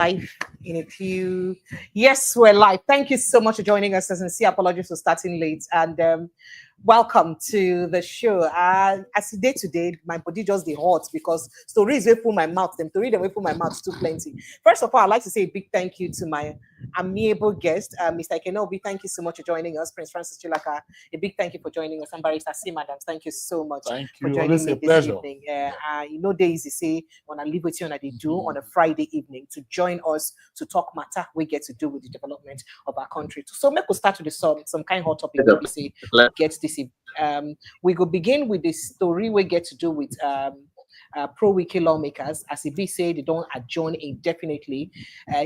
Live in a few. Yes, we're live. Thank you so much for joining us. As sincere apologies for starting late, and welcome to the show. As today, my body just the hot because stories way full my mouth. Them to read them way full my mouth too plenty. First of all, I'd like to say a big thank you to my amiable guest, Mr. Kenobi. Thank you so much for joining us, Prince Francis Chilaka. A big thank you for joining us, and Barrister C. Madams. Thank you so much for joining me this evening. Days you say when I leave with you and I do on a Friday evening to join us to talk matter we get to do with the development of our country. So make we start with some kind of hot topic. We say get this. We go begin with the story we get to do with Pro-Wike lawmakers, as if we say they don't adjourn indefinitely.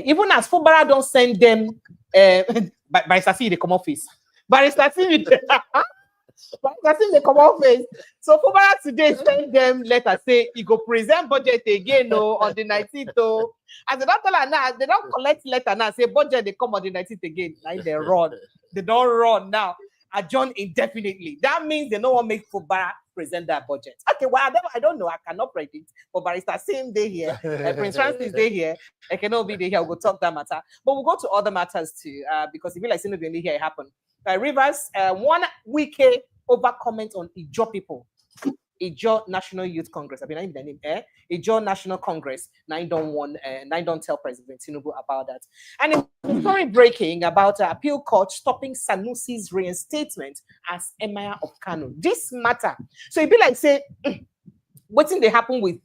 Even as Fubara don't send them by Sasi they come office. By Sasi they come office. So Fubara today send them letter say he go present budget again on the 19th. As they don't tell her now, they don't collect letter now, say budget they come on the 19th again. Like they run. They don't run now. Adjourn indefinitely. That means they don't want to make Fubara present that budget. Okay, well, I don't know. I cannot predict. But Barrister same day here. Prince Francis day here. I cannot be there here. We'll talk that matter. But we'll go to other matters too, because if you like seeing the only here it happened. Rivers, 1 week over comment on Ijaw people. Ijaw National Youth Congress. I mean, I name Ijaw National Congress. Nine don't tell President Tinubu about that. And a story breaking about appeal court stopping Sanusi's reinstatement as Emir of Kano. This matter. So it be like say, what thing they happen with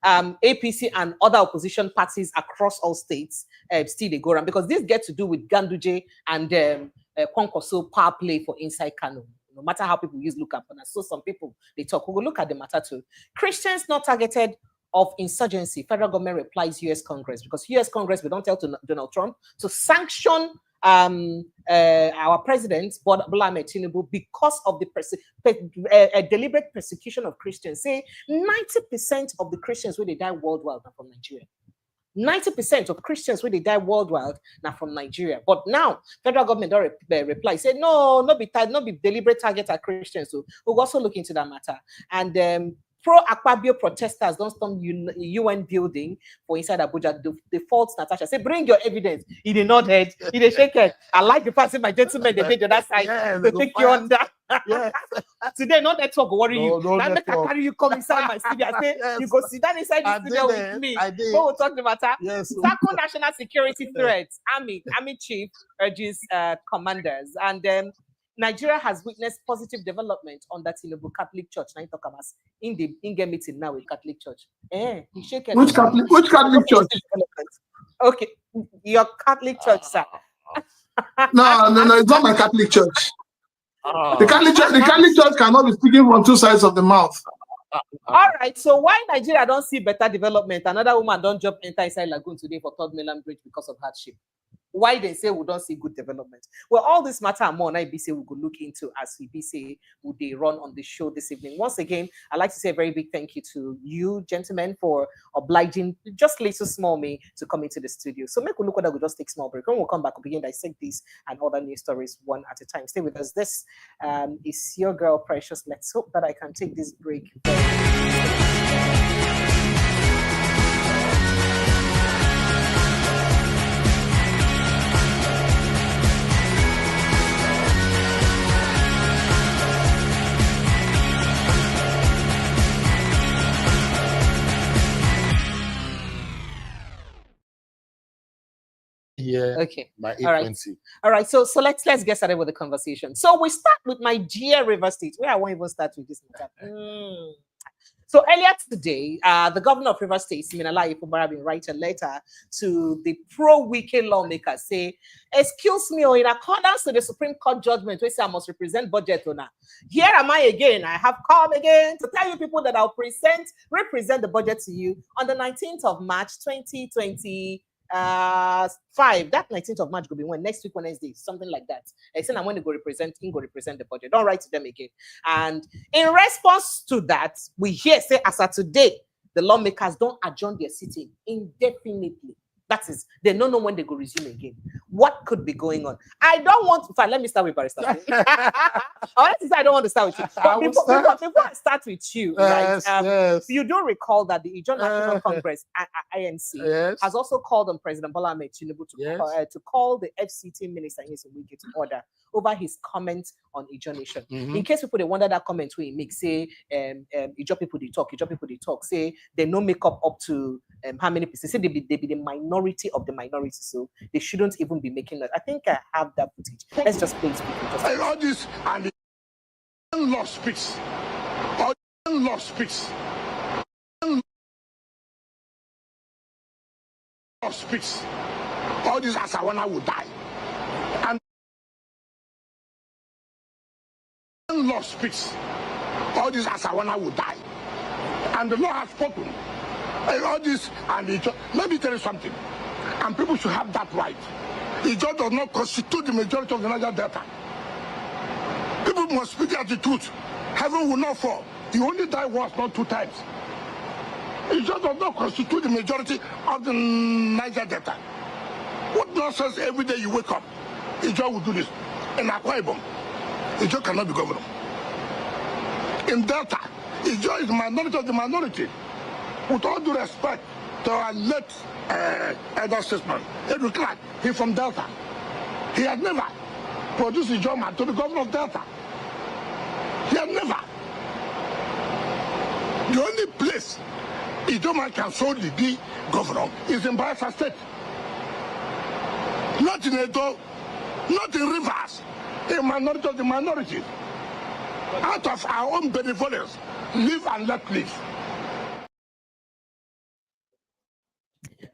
APC and other opposition parties across all states still they go around because this get to do with Ganduje and Kwankwaso power play for inside Kano. No matter how people use look up on us. So some people they talk. We will look at the matter too. Christians not targeted of insurgency. Federal government replies U.S. Congress because U.S. Congress we don't tell to Donald Trump to sanction our president Bola Tinubu because of the deliberate persecution of Christians. Say 90% of the Christians when they die worldwide are from Nigeria. 90% of Christians when they die worldwide now from Nigeria. But now federal government don't reply. Say no, not be deliberate target at Christians. So we'll also look into that matter. And pro-Akpabio protesters don't storm UN building for inside Abuja. The false Natasha say bring your evidence. He did not head. He did shake it. I like the fact that my gentlemen they take on that side. They take you on that. Yes. Today, not network worry you. I make I carry you come inside my studio. I say you go sit down inside the studio with me. What we'll talk the matter. Yes. Tackle national security threats. Army chief urges commanders. And then Nigeria has witnessed positive development on that Tinubu Catholic Church. Now talk about in the in-game meeting now with Catholic Church. Which Catholic Church? Okay, your Catholic Church, sir. No, it's not my Catholic Church. The Catholic Church cannot be speaking from two sides of the mouth. All right, so why Nigeria don't see better development? Another woman don't jump enter inside Lagoon today for Third Mainland Bridge because of hardship. Why they say we don't see good development? Well, all this matter and more, and I say we could look into as we say would they run on the show this evening. Once again, I'd like to say a very big thank you to you, gentlemen, for obliging just little small me to come into the studio. So make we look at that. We'll just take small break. When we'll come back, we'll begin dissect these and other news stories one at a time. Stay with us. This is your girl Precious. Let's hope that I can take this break. Yeah. Okay. My 820. All right. So let's get started with the conversation. So we start with my dear River State, where I won't even start with this matter. So earlier today, the governor of River State, Siminalayi Fubara, write a letter to the pro-Wike lawmakers, say, excuse me, in accordance to the Supreme Court judgment, we say I must represent budget owner. Here am I again. I have come again to tell you people that I'll represent the budget to you on the 19th of March, 2020. 5 that 19th of March will be when next week Wednesday, something like that. I said I'm going to go represent the budget. Don't write to them again. And in response to that, we hear say as of today, the lawmakers don't adjourn their sitting indefinitely. That is, they don't know when they go resume again. what could be going on. I don't want to, let me start with Barrister. Honestly, I don't want to start with you. But before I start with you, right? You do recall that the Ijaw National Congress, INC, has also called on President Bola Tinubu to call the FCT Minister Nyesom Wike to order over his comment on Ijaw Nation. In case people they wonder that comment where he makes, say, Ijaw people they talk, say they no make up to how many percent, say they be the minority of the minority, so they shouldn't even be making that. I think I have that footage. Let's just play it. All this and the law speaks. All law speaks. Law speaks. All this as I wanna would die. And law speaks. All this as I wanna would die. And the law has spoken. All this and let me tell you something. And people should have that right. Ijaw does not constitute the majority of the Niger Delta. People must speak the truth. Heaven will not fall. You only die once, not 2 times. Ijaw does not constitute the majority of the Niger Delta. What nonsense every day you wake up? Ijaw will do this. In Akwa Ibom, Ijaw cannot be governor. In Delta, Ijaw is the minority of the minority. With all due respect to our late elder statesman, Edwin Clark, he's from Delta. He had never produced Ijaw man to the governor of Delta. He had never. The only place Ijaw man can solely be governor is in Bayelsa State. Not in Edo, not in Rivers, a minority of the minority. Out of our own benevolence, live and let live.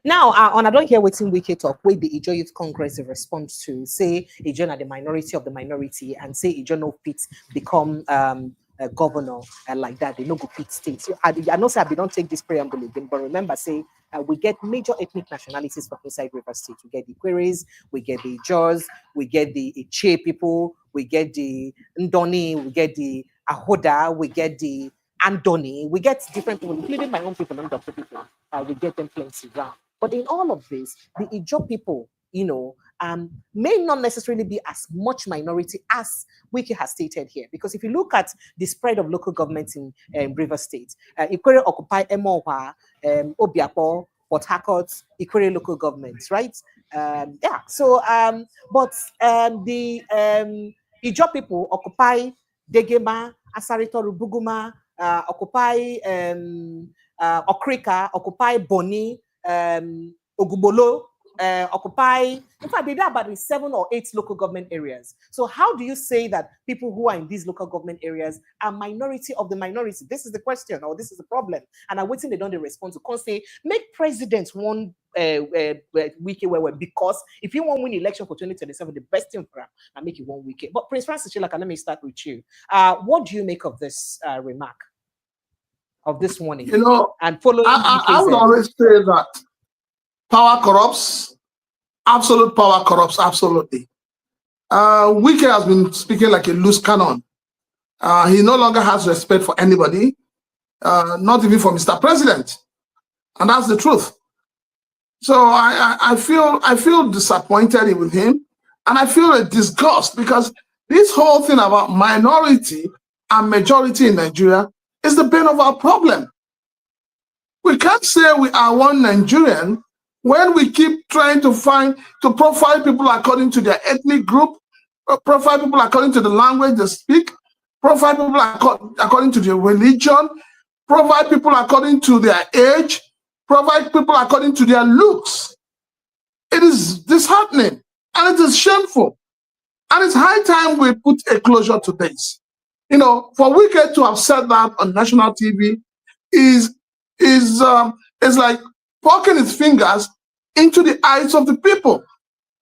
Now, I don't hear waiting Wike talk where the Ijaw Youth Congress responds to say Ijaw are the minority of the minority and say Ijaw no fit become a governor like that. They no go fit states. So I know say I don't take this preamble again, but remember, say we get major ethnic nationalities from inside River State. We get the Queries, we get the Ijaws, we get the Iche people, we get the Ndoni, we get the Ahoda, we get the Andoni, we get different people, including my own people and Dr. people. We get them plenty around. But in all of this, the Ijaw people, you know, may not necessarily be as much minority as Wike has stated here. Because if you look at the spread of local governments in River State, Ikwere occupy Emohwa, Obiapo, Port Harcourt, Ikwere local governments, right? Yeah. So, but the Ijaw people occupy Degema, Asaritoru, Buguma, occupy Okrika, occupy Boni, Ogubolo, occupy, in fact, they do about 7 or 8 local government areas. So how do you say that people who are in these local government areas are minority of the minority? This is the question, or this is the problem. And I'm waiting they don't respond to. Can't say, make presidents one Wike where because if you want to win election for 2027, the best thing for him and make it one Wike. But Prince Francis Chilaka, let me start with you. What do you make of this remark? Of this morning, you know, and following I would always say that power corrupts, absolute power corrupts, absolutely. Wike has been speaking like a loose cannon. He no longer has respect for anybody, not even for Mr. President, and that's the truth. So I feel disappointed with him, and I feel a disgust because this whole thing about minority and majority in Nigeria is the bane of our problem. We can't say we are one Nigerian when we keep trying to profile people according to their ethnic group, profile people according to the language they speak, profile people according to their religion, profile people according to their age, profile people according to their looks. It is disheartening and it is shameful. And it's high time we put a closure to this. You know, for Wike to have said that on national TV is like poking his fingers into the eyes of the people.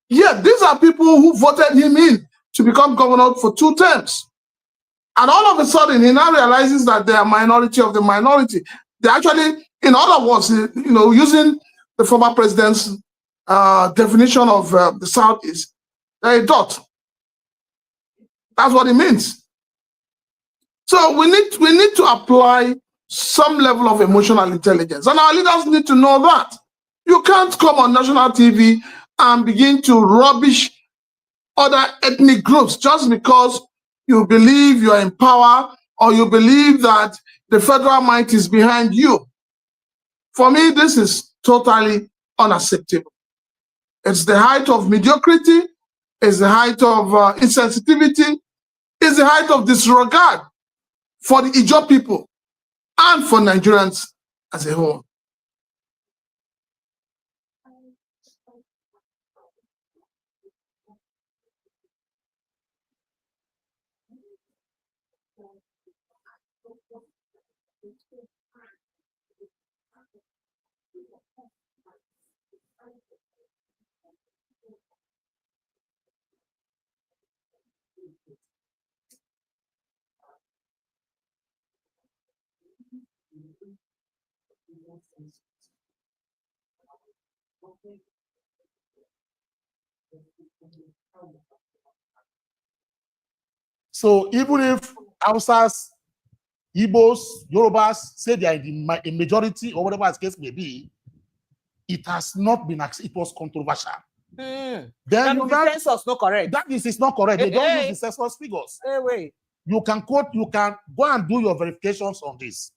Yeah, these are people who voted him in to become governor for 2 terms. And all of a sudden, he now realizes that they are minority of the minority. They actually, in other words, you know, using the former president's definition of the South is a dot. That's what it means. So we need to apply some level of emotional intelligence, and our leaders need to know that. You can't come on national TV and begin to rubbish other ethnic groups just because you believe you are in power or you believe that the federal might is behind you. For me, this is totally unacceptable. It's the height of mediocrity, it's the height of insensitivity, it's the height of disregard for the Ijaw people and for Nigerians as a whole. So even if Hausas, Igbos, Yorubas say they are in the majority or whatever the case may be, it has not been, it was controversial. Then Then the census not correct. that is not correct. They don't use the census figures. Wait. You can quote, you can go and do your verifications on this.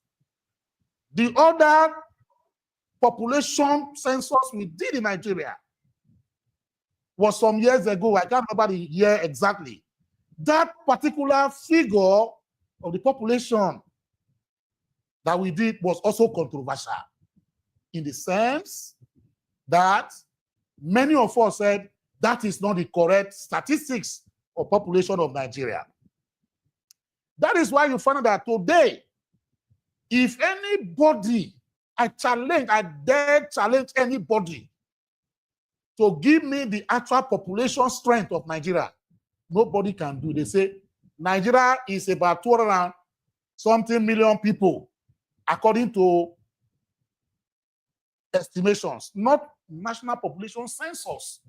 The other population census we did in Nigeria was some years ago. I can't remember the year exactly. That particular figure of the population that we did was also controversial in the sense that many of us said that is not the correct statistics of population of Nigeria. That is why you find that today, if anybody, I dare challenge anybody to give me the actual population strength of Nigeria, nobody can do. They say Nigeria is about 200-something million people, according to estimations, not national population census.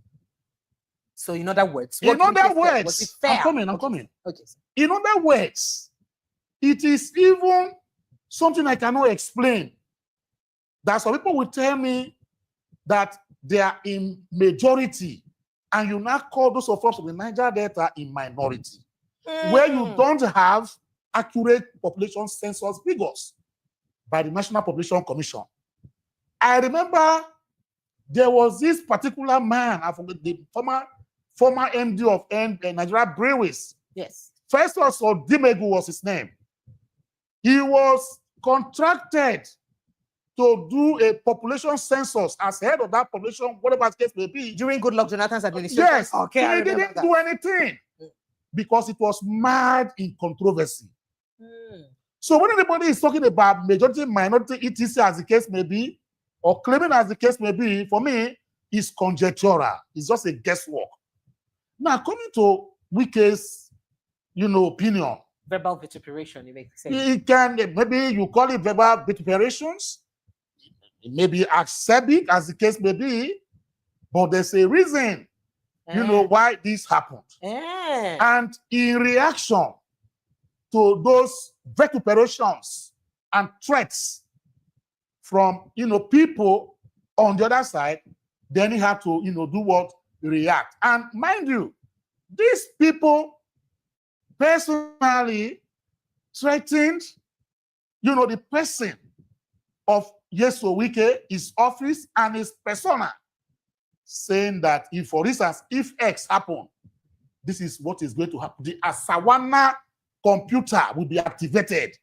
So in other words, I'm coming. Okay. In other words, it is even something I cannot explain. That some people will tell me that they are in majority, and you now call those of us in the Niger Delta in minority, where you don't have accurate population census figures by the National Population Commission. I remember there was this particular man, I forget the former MD of Nigeria Breweries. Yes. Festus Odimegu was his name. He was contracted to do a population census as head of that population, whatever the case may be. During Goodluck Jonathan's administration? Yes. Okay, he didn't do anything because it was mired in controversy. So when anybody is talking about majority, minority, etc. as the case may be, or claiming as the case may be, for me, it's conjectural. It's just a guesswork. Now, coming to Wike's, opinion. Verbal vituperation, you may say. It can, maybe you call it verbal vituperations, maybe accept as the case may be, but there's a reason, why this happened. And in reaction to those vituperations and threats from, people on the other side, then he had to, do what? React. And mind you, these people personally threatened, the person of Nyesom Wike, his office, and his persona, saying that if, for instance, if X happened, this is what is going to happen. The Asawana computer will be activated.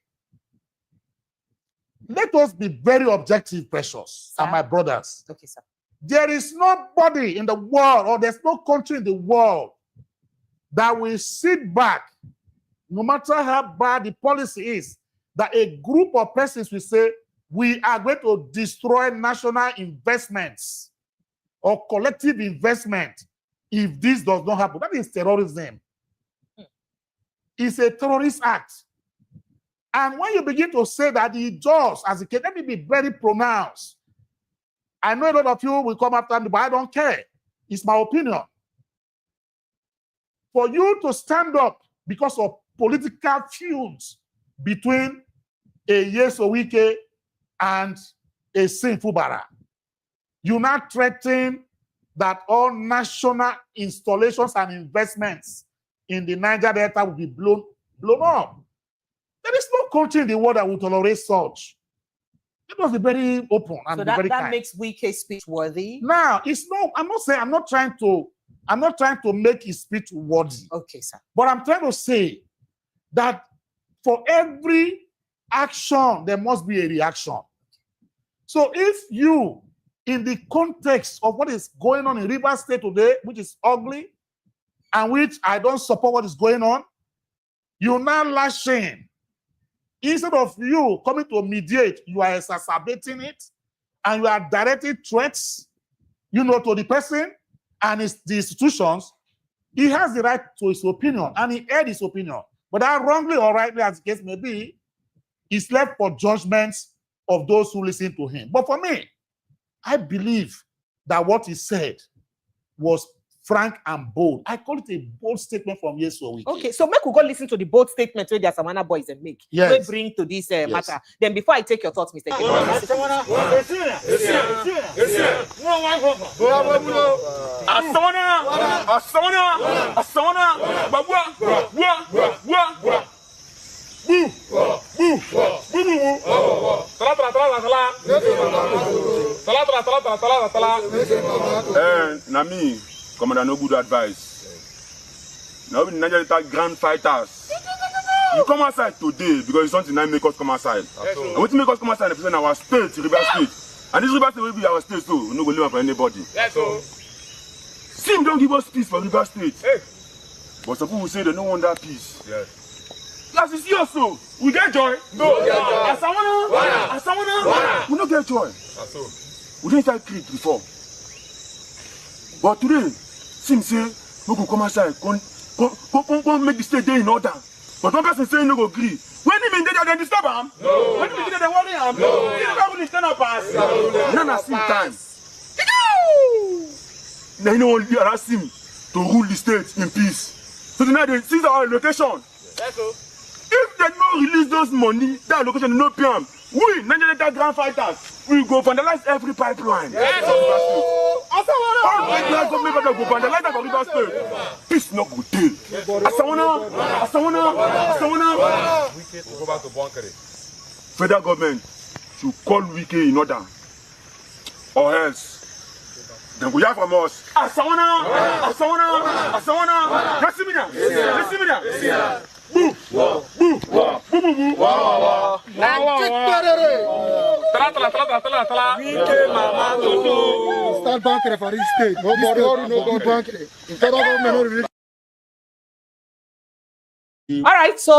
Let us be very objective, precious, and my brothers. Okay, sir. There is nobody in the world, or there's no country in the world that will sit back, no matter how bad the policy is, that a group of persons will say, we are going to destroy national investments or collective investment if this does not happen. That is terrorism. It's a terrorist act. And when you begin to say that the judge, as a case, let me be very pronounced. I know a lot of you will come after me, but I don't care. It's my opinion. For you to stand up because of political feuds between a Nyesom Wike and a sinful Bara, you now threaten that all national installations and investments in the Niger Delta will be blown up. There is no country in the world that will tolerate such. It was very open and so very that kind. makes Wike's speech worthy. Now, it's no. I'm not saying. I'm not trying to make his speech worthy. Okay, sir. But I'm trying to say that for every action, there must be a reaction. So if you, in the context of what is going on in Rivers State today, which is ugly, and which I don't support what is going on, you now lash in. Instead of you coming to mediate, you are exacerbating it, and you are directing threats, to the person and the institutions. He has the right to his opinion, and he aired his opinion. But that wrongly or rightly, as the case may be, is left for judgments of those who listen to him. But for me, I believe that what he said was frank and bold. I call it a bold statement from Nyesom Wike. Okay, so make we go listen to the bold statement where the Asamana boys and make. Yes. We bring to this matter. Then before I take your thoughts, Mr. Nami, Commander, no good advice. Now, we Nigeria grand fighters. You come outside today because it's something that make us come outside. And what make us come outside is our state, Rivers State. And this Rivers State will be our state, so we no go live for anybody. Sim don't give us peace for Rivers State. But some people say they don't want that peace. As you see also, we get joy. No. As someone, we don't get joy. We didn't start creep before. But today, Sim say, we can come outside, come make the state day in order. But one person say no go agree. When he mean they disturb him? No. When he mean they worry him? No. He never will stand up as. None at same time. Now you know only ask him to rule the state in peace. So now they seize our location. If they don't release those money, that location no PM. We, Nigeria grand fighters, we go vandalize every pipeline. All go vandalize that for Rivers State. Peace no good deal. Go back to Bunkere. Federal government should call Wike in order, or else then we have from us. Start Bunkere for this state. No Bunkere. Federal government. All right, so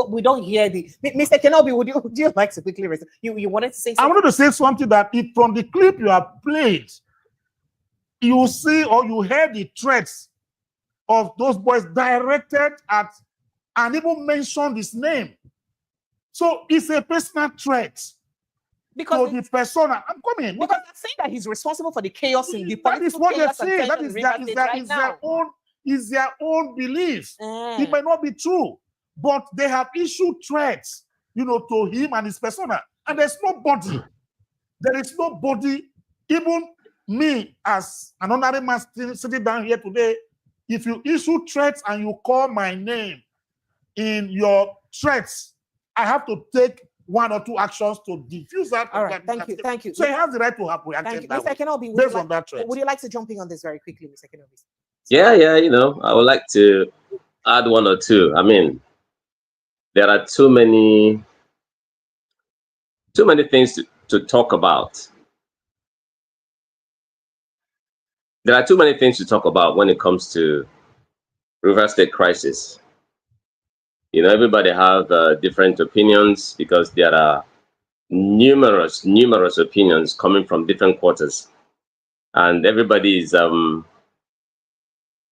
we don't hear the Mr. Kenobi. Would you like to quickly respond? You wanted to say something? I wanted to say something that if from the clip you have played, you see or you hear the threats of those boys directed at and even mentioned his name. So it's a personal threat because to the persona. I'm coming. Because they're saying that he's responsible for the chaos in the that is what they're saying. That is their own belief. It might not be true, but they have issued threats, to him and his persona. And there is nobody, even me as an honorary man sitting down here today, if you issue threats and you call my name in your threats, I have to take one or two actions to diffuse that. All right, thank you. So he has the right to have reacted Mr. Kenobi, based on that threat. Would you like to jump in on this very quickly, Mr. Kenobi? Yeah, I would like to add one or two. I mean, there are too many things to talk about. There are too many things to talk about when it comes to Rivers State crisis. Everybody have different opinions because there are numerous opinions coming from different quarters, and everybody is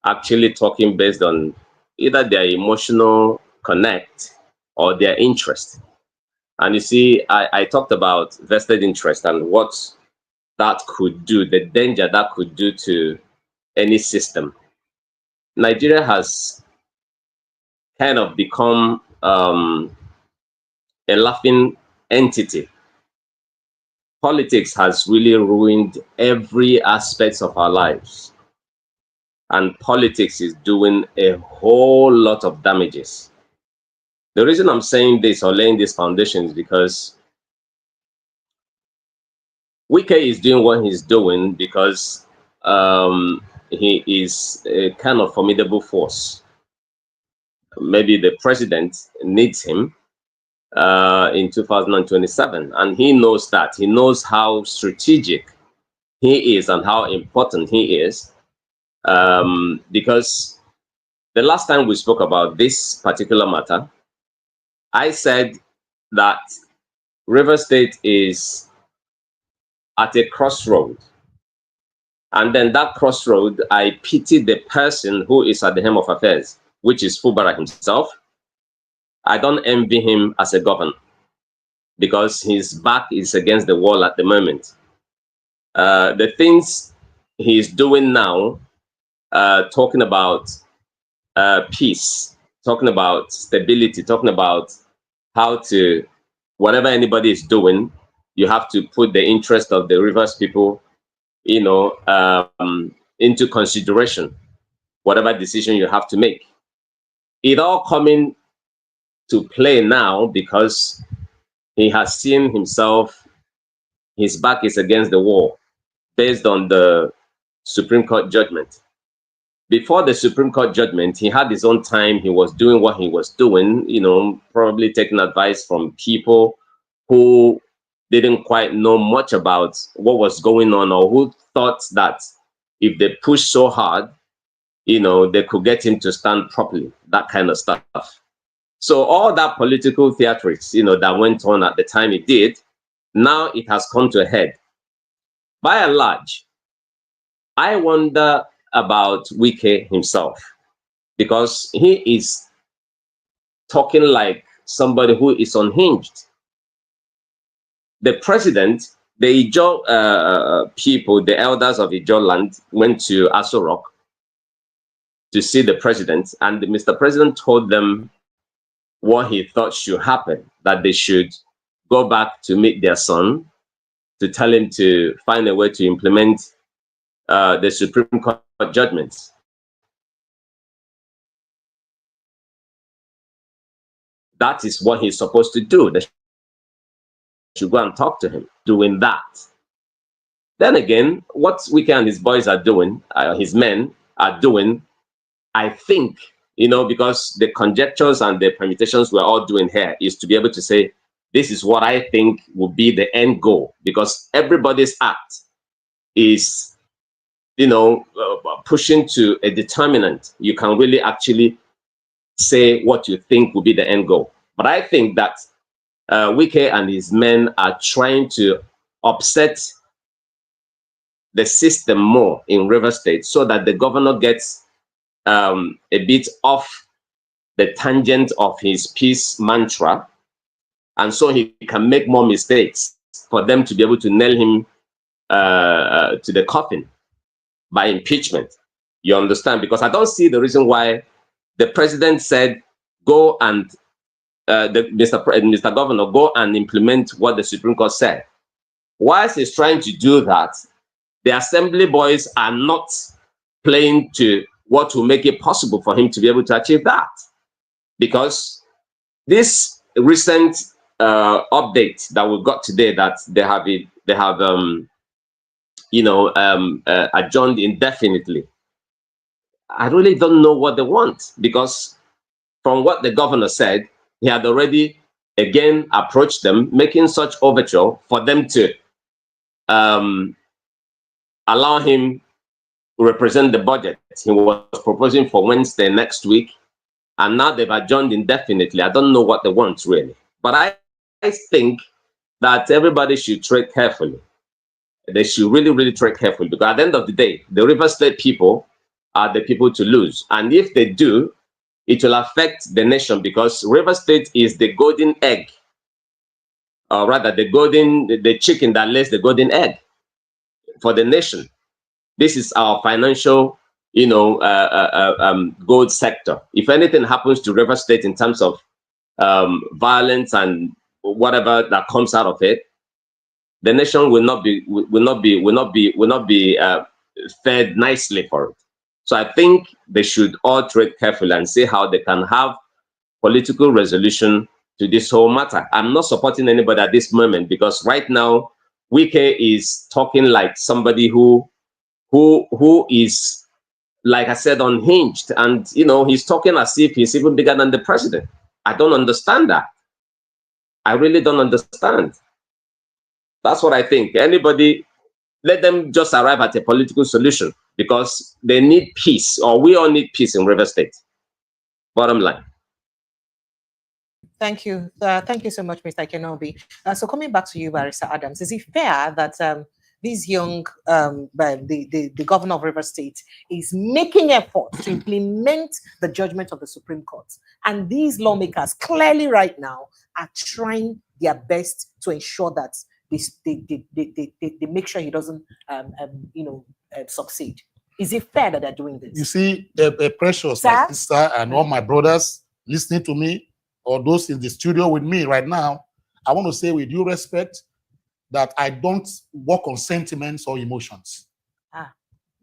actually talking based on either their emotional connect or their interest. And you see, I talked about vested interest and what that could do, the danger that could do to any system. Nigeria has kind of become a laughing entity politics has really ruined every aspect of our lives. And politics is doing a whole lot of damages. The reason I'm saying this or laying this foundation is because Wike is doing what he's doing because he is a kind of formidable force. Maybe the president needs him in 2027, and he knows that. He knows how strategic he is and how important he is, because the last time we spoke about this particular matter, I said that Rivers State is at a crossroad, and then that crossroad, I pity the person who is at the helm of affairs, which is Fubara himself. I don't envy him as a governor because his back is against the wall at the moment. The things he's doing now, talking about peace, talking about stability, talking about how to, whatever anybody is doing, you have to put the interest of the Rivers people, you know, into consideration, whatever decision you have to make. It all coming to play now because he has seen himself, his back is against the wall based on the Supreme Court judgment. Before the Supreme Court judgment, he had his own time. He was doing what he was doing, you know, probably taking advice from people who didn't quite know much about what was going on, or who thought that if they pushed so hard, you know, they could get him to stand properly, that kind of stuff. So all that political theatrics, you know, that went on at the time it did, now it has come to a head. By and large, I wonder about Wike himself, because he is talking like somebody who is unhinged. The president, the Ijaw people, the elders of Ijaw land, went to Aso Rock to see the president, and Mr. President told them what he thought should happen, that they should go back to meet their son, to tell him to find a way to implement the Supreme Court judgments. That is what he's supposed to do. They should go and talk to him, doing that. Then again, what Wike and his boys are doing, his men are doing, I think, you know, because the conjectures and the permutations we're all doing here is to be able to say, this is what I think will be the end goal, because everybody's act is, you know, pushing to a determinant. You can really actually say what you think will be the end goal. But I think that Wike and his men are trying to upset the system more in Rivers State so that the governor gets a bit off the tangent of his peace mantra, and so he can make more mistakes for them to be able to nail him to the coffin by impeachment. You understand? Because I don't see the reason why the president said, go and, Mr. Governor, go and implement what the Supreme Court said. Whilst he's trying to do that, the assembly boys are not playing to what will make it possible for him to be able to achieve that. Because this recent update that we got today, that they have adjourned indefinitely, I really don't know what they want, because from what the governor said, he had already again approached them, making such overture for them to allow him to represent the budget he was proposing for Wednesday next week, and now they've adjourned indefinitely. I don't know what they want really, but I think that everybody should tread carefully. They should really, really tread carefully, because at the end of the day, the Rivers State people are the people to lose. And if they do, it will affect the nation, because Rivers State is the golden egg, or rather the chicken that lays the golden egg for the nation. This is our financial, gold sector. If anything happens to Rivers State in terms of violence and whatever that comes out of it, the nation will not be fed nicely for it. So I think they should all tread carefully and see how they can have political resolution to this whole matter. I'm not supporting anybody at this moment because right now Wike is talking like somebody who is, like I said, unhinged, and he's talking as if he's even bigger than the president. I don't understand that. I really don't understand. That's what I think. Anybody, let them just arrive at a political solution because they need peace, or we all need peace in River State. Bottom line. Thank you. Thank you so much, Mr. Kenobi. So coming back to you, Barrister Adams, is it fair that this young, the governor of River State is making efforts to implement the judgment of the Supreme Court, and these lawmakers clearly right now are trying their best to ensure that they make sure he doesn't, succeed? Is it fair that they're doing this? You see, Precious, my sister, and all my brothers listening to me, or those in the studio with me right now, I want to say with due respect that I don't work on sentiments or emotions.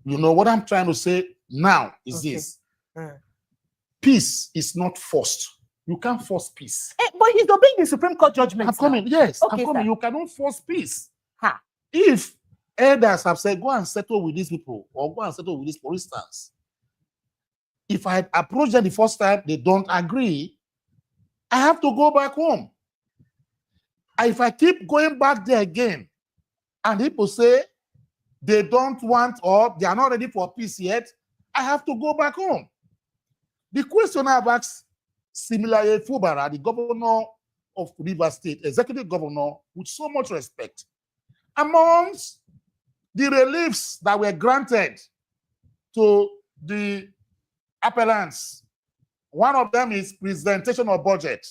You know what I'm trying to say now is this. Peace is not forced. You can't force peace. But he's obeying the Supreme Court judgment. I'm coming, yes. Okay, I'm coming. Sir. You cannot force peace. If elders have said, go and settle with these people, or go and settle with this, for instance, if I approach them the first time, they don't agree, I have to go back home. And if I keep going back there again, and people say they don't want or they are not ready for peace yet, I have to go back home. The question I've asked, similarly, Fubara, the governor of River State, executive governor, with so much respect, amongst the reliefs that were granted to the appellants, one of them is presentation of budget.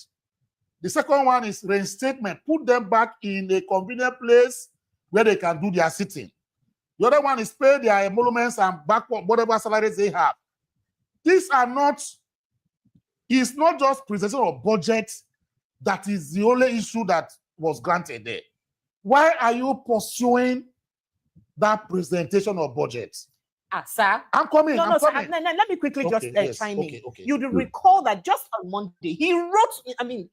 The second one is reinstatement. Put them back in a convenient place where they can do their sitting. The other one is pay their emoluments and back whatever salaries they have. These are not, it's not just presentation of budget that is the only issue that was granted there. Why are you pursuing that presentation of budget? Sir, I'm coming. No, Sir, let me quickly just chime in. Okay. You'd recall that just on Monday, he wrote,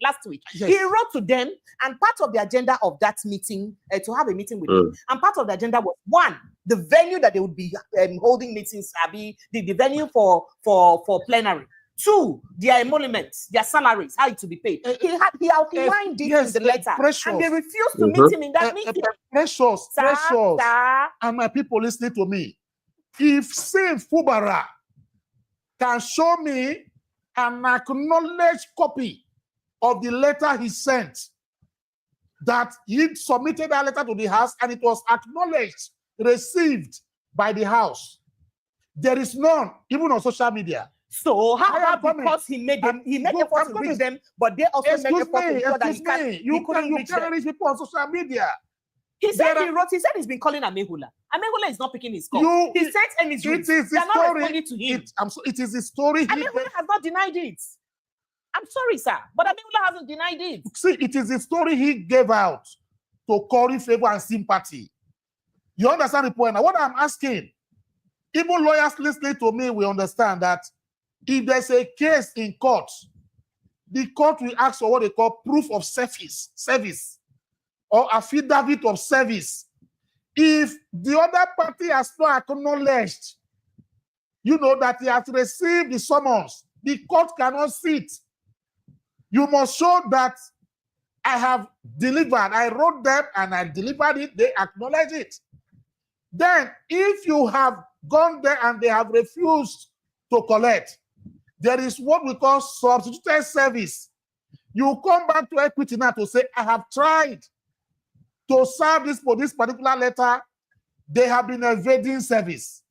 last week, he wrote to them, and part of the agenda of that meeting, to have a meeting with him, and part of the agenda was, one, the venue that they would be holding meetings, the venue for plenary. Two, their emoluments, their salaries, how it to be paid. He outlined it in the letter, and they refused to meet him in that meeting. Precious, and my people listening to me. If Saint Fubara can show me an acknowledged copy of the letter he sent, that he submitted that letter to the House and it was acknowledged, received by the House, there is none, even on social media. So how about because he made efforts to reach them, but they also made efforts to ensure that you can't reach people on social media. He said he's been calling Amehula. Amehula is not picking his call. He sent him his roots. They're not responding to him. It is a story. Amehula has not denied it. I'm sorry, sir, but Amehula hasn't denied it. See, it is a story he gave out to curry favor and sympathy. You understand the point? Now, what I'm asking, even lawyers listening to me will understand that if there's a case in court, the court will ask for what they call proof of service, or affidavit of service. If the other party has not acknowledged, that he has received the summons, the court cannot sit. You must show that I have delivered. I wrote them and I delivered it. They acknowledge it. Then, if you have gone there and they have refused to collect, there is what we call substituted service. You come back to equity now to say, I have tried to serve this for this particular letter. They have been evading service.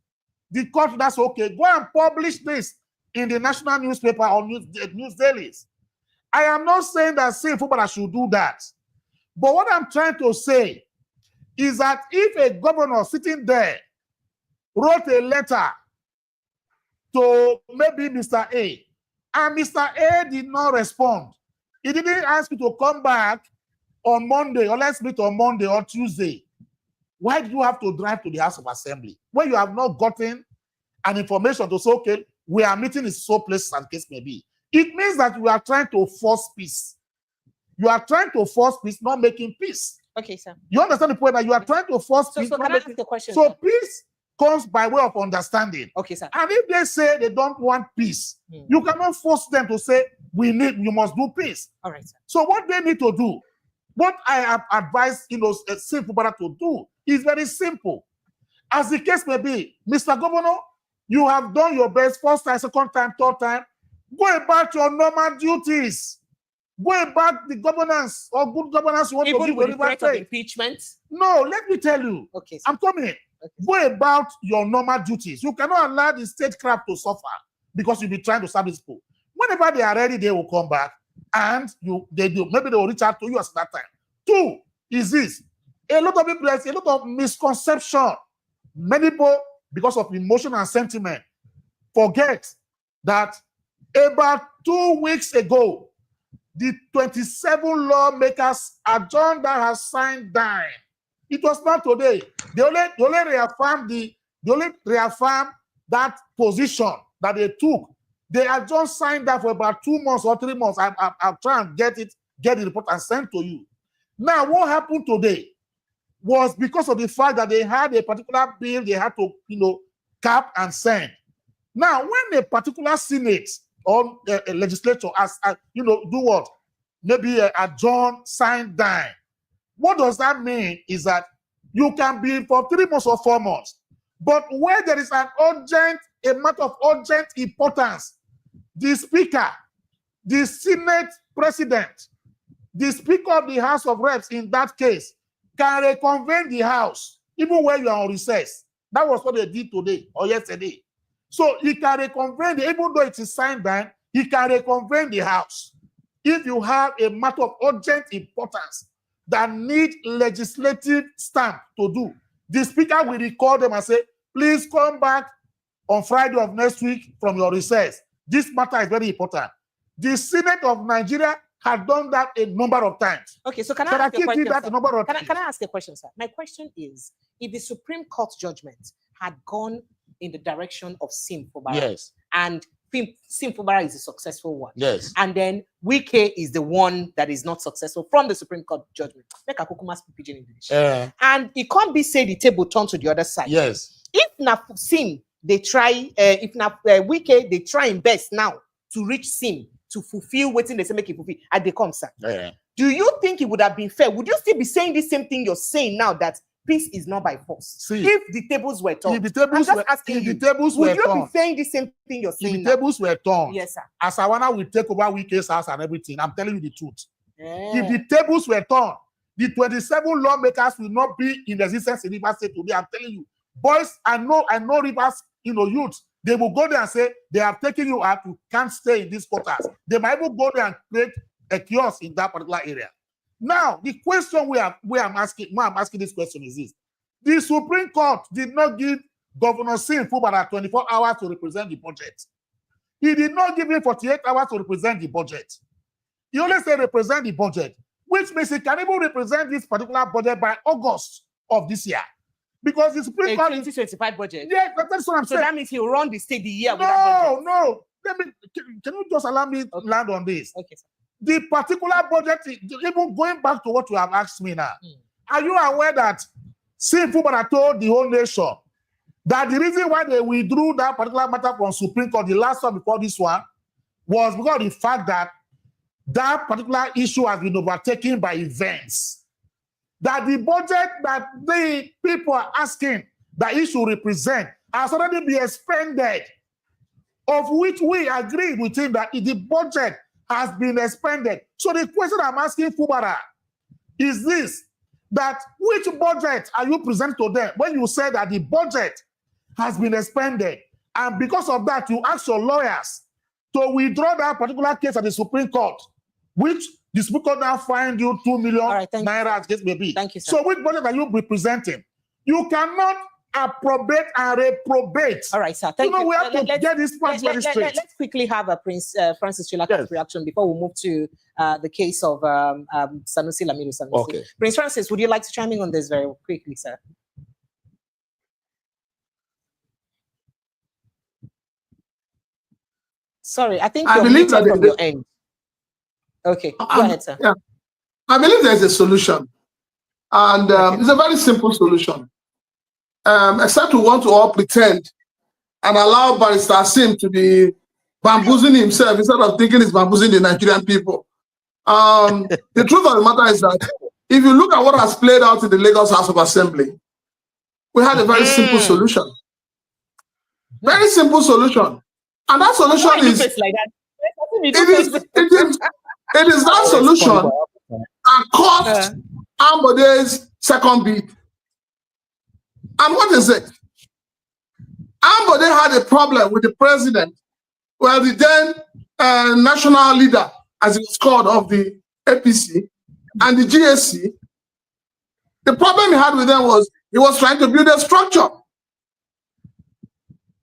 The court, that's okay. Go and publish this in the national newspaper or news dailies. I am not saying that Saint Fubara should do that. But what I'm trying to say is that if a governor sitting there wrote a letter to maybe Mr. A, and Mr. A did not respond, he didn't ask you to come back on Monday, or let's meet on Monday or Tuesday. Why do you have to drive to the House of Assembly when you have not gotten an information to say, okay, we are meeting in so place and case may be? It means that you are trying to force peace. You are trying to force peace, not making peace. Okay, sir. You understand the point that you are trying to force peace? So can I ask a question? So sir? peace comes by way of understanding. Okay, sir. And if they say they don't want peace, you cannot force them to say, you must do peace. All right, sir. So what they need to do, what I have advised, simple brother to do is very simple. As the case may be, Mr. Governor, you have done your best, first time, second time, third time. Go about your normal duties. Go about the governance or good governance you want Even to give with the River threat of State. impeachment? No, let me tell you. Okay, sir. I'm coming. Okay. Go about your normal duties. You cannot allow the statecraft to suffer because you'll be trying to serve these people. Whenever they are ready, they will come back and maybe they will reach out to you at that time. Two is this. A lot of people, there's a lot of misconception. Many people, because of emotion and sentiment, forget that about 2 weeks ago, the 27 lawmakers adjourned that has signed down. It was not today. They only reaffirmed that position that they took. They had just signed that for about 2 months or 3 months. I'll try and get the report and send to you. Now, what happened today was because of the fact that they had a particular bill they had to, cap and send. Now, when a particular Senate or a legislature do what? Maybe adjourn, sign down. What does that mean is that you can be for 3 months or 4 months, but where there is a matter of urgent importance, the Speaker, the Senate President, the Speaker of the House of Reps in that case can reconvene the House, even when you are on recess. That was what they did today or yesterday. So he can reconvene, even though it is signed down, he can reconvene the House. If you have a matter of urgent importance that need legislative stamp to do, the Speaker will recall them and say, please come back on Friday of next week from your recess. This matter is very important. The Senate of Nigeria had done that a number of times. Okay, so can I ask a question? Can I ask a question, sir? My question is, if the Supreme Court judgment had gone in the direction of Sim Fubara, yes, and Sim Fubara is a successful one, yes, and then Wike is the one that is not successful from the Supreme Court judgment, make a kukuma speak pidgin English, and it can't be say the table turned to the other side. Yes, if na Sim they try, if na Wike they try in best now to reach Sim to fulfill waiting they say make it fulfill, and they come, sir. Do you think it would have been fair? Would you still be saying the same thing you're saying now, that peace is not by force? See, if the tables were turned, would you be saying the same thing you're saying? If the tables were turned, yes, sir. Asawana will take over Wike's house and everything. I'm telling you the truth. If the tables were turned, the 27 lawmakers will not be in existence in Rivers State today. I'm telling you, boys, I know Rivers, youth. They will go there and say they have taken you out. You can't stay in these quarters. They might even go there and create a kiosk in that particular area. Now, the question I'm asking this question is this: the Supreme Court did not give Governor Sim Fubara 24 hours to represent the budget. He did not give him 48 hours to represent the budget. He only said represent the budget, which means he can even represent this particular budget by August of this year. Because the Supreme Court 2025 budget. Yeah, that's what I'm saying. So that means he'll run the state the year with that budget. No. Can you just allow me to land on this? Okay, sir. The particular budget, even going back to what you have asked me now, are you aware that Sim Fubara told the whole nation that the reason why they withdrew that particular matter from Supreme Court, the last one before this one, was because of the fact that that particular issue has been overtaken by events? That the budget that the people are asking that it should represent has already been expended, of which we agreed with him that the budget has been expended. So the question I'm asking Fubara is this: that which budget are you presenting to them when you say that the budget has been expended, and because of that you ask your lawyers to withdraw that particular case at the Supreme Court, which the Supreme Court now fined you 2 million naira as case may be. Thank you, sir. So which budget are you representing? You cannot approbate and reprobate. All right, sir. Thank you. We have to get this point very straight. Let's quickly have a Prince Francis Chilaka's reaction before we move to the case of Sanusi Lamido Sanusi. Okay. Prince Francis, would you like to chime in on this very quickly, sir? Sorry, I think you're muted from your end. Okay, go ahead, sir. Yeah. I believe there's a solution. And it's a very simple solution. Except we want to all pretend and allow Barrister Sim to be bamboozling himself instead of thinking he's bamboozling the Nigerian people. The truth of the matter is that if you look at what has played out in the Lagos House of Assembly, we had a very simple solution. Very simple solution. And that solution is, it is that solution that cost Ambode's second bid. And what is it? Ambode had a problem with the president, well, the then national leader, as it was called, of the APC and the GSC. The problem he had with them was he was trying to build a structure.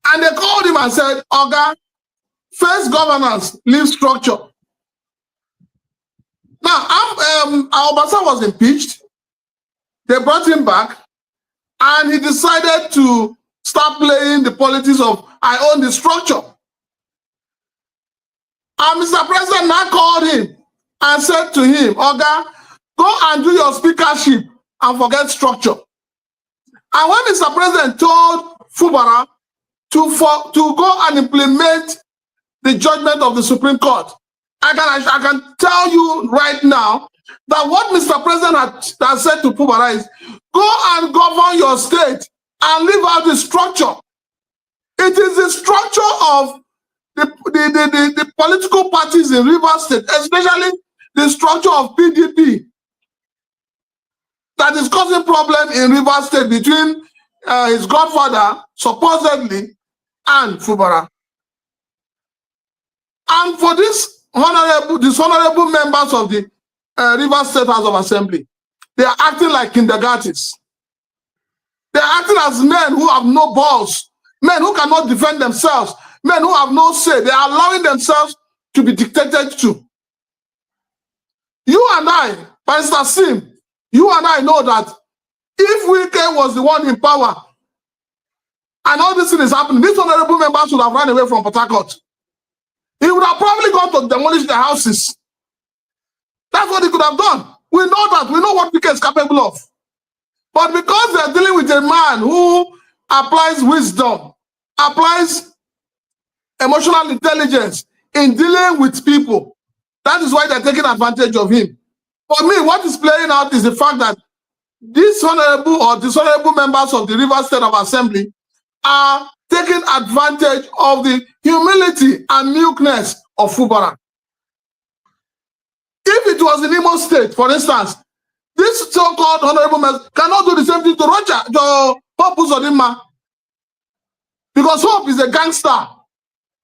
And they called him and said, Oga, first governance, leave structure. Now, Obasa was impeached. They brought him back. And he decided to start playing the politics of, I own the structure. And Mr. President now called him and said to him, Oga, go and do your speakership and forget structure. And when Mr. President told Fubara to go and implement the judgment of the Supreme Court, I can tell you right now that what Mr. President has said to Fubara is, go and govern your state and leave out the structure. It is the structure of the political parties in Rivers State, especially the structure of PDP, that is causing problem in Rivers State between his godfather, supposedly, and Fubara. And for these honorable members of the Rivers State House of Assembly, they are acting like kindergartens. They are acting as men who have no balls, men who cannot defend themselves, men who have no say. They are allowing themselves to be dictated to. You and I, Pastor Sim, you and I know that if Wike was the one in power and all this thing is happening, these honorable members would have run away from Port Harcourt. He would have probably gone to demolish the houses. That's what he could have done. We know that. We know what Wike is capable of. But because they're dealing with a man who applies wisdom, applies emotional intelligence in dealing with people, that is why they're taking advantage of him. For me, what is playing out is the fact that these honorable or dishonorable members of the Rivers State of Assembly are taking advantage of the humility and meekness of Fubara. If it was in Imo State, for instance, this so-called honorable members cannot do the same thing to Hope Uzodinma. Because Hope is a gangster.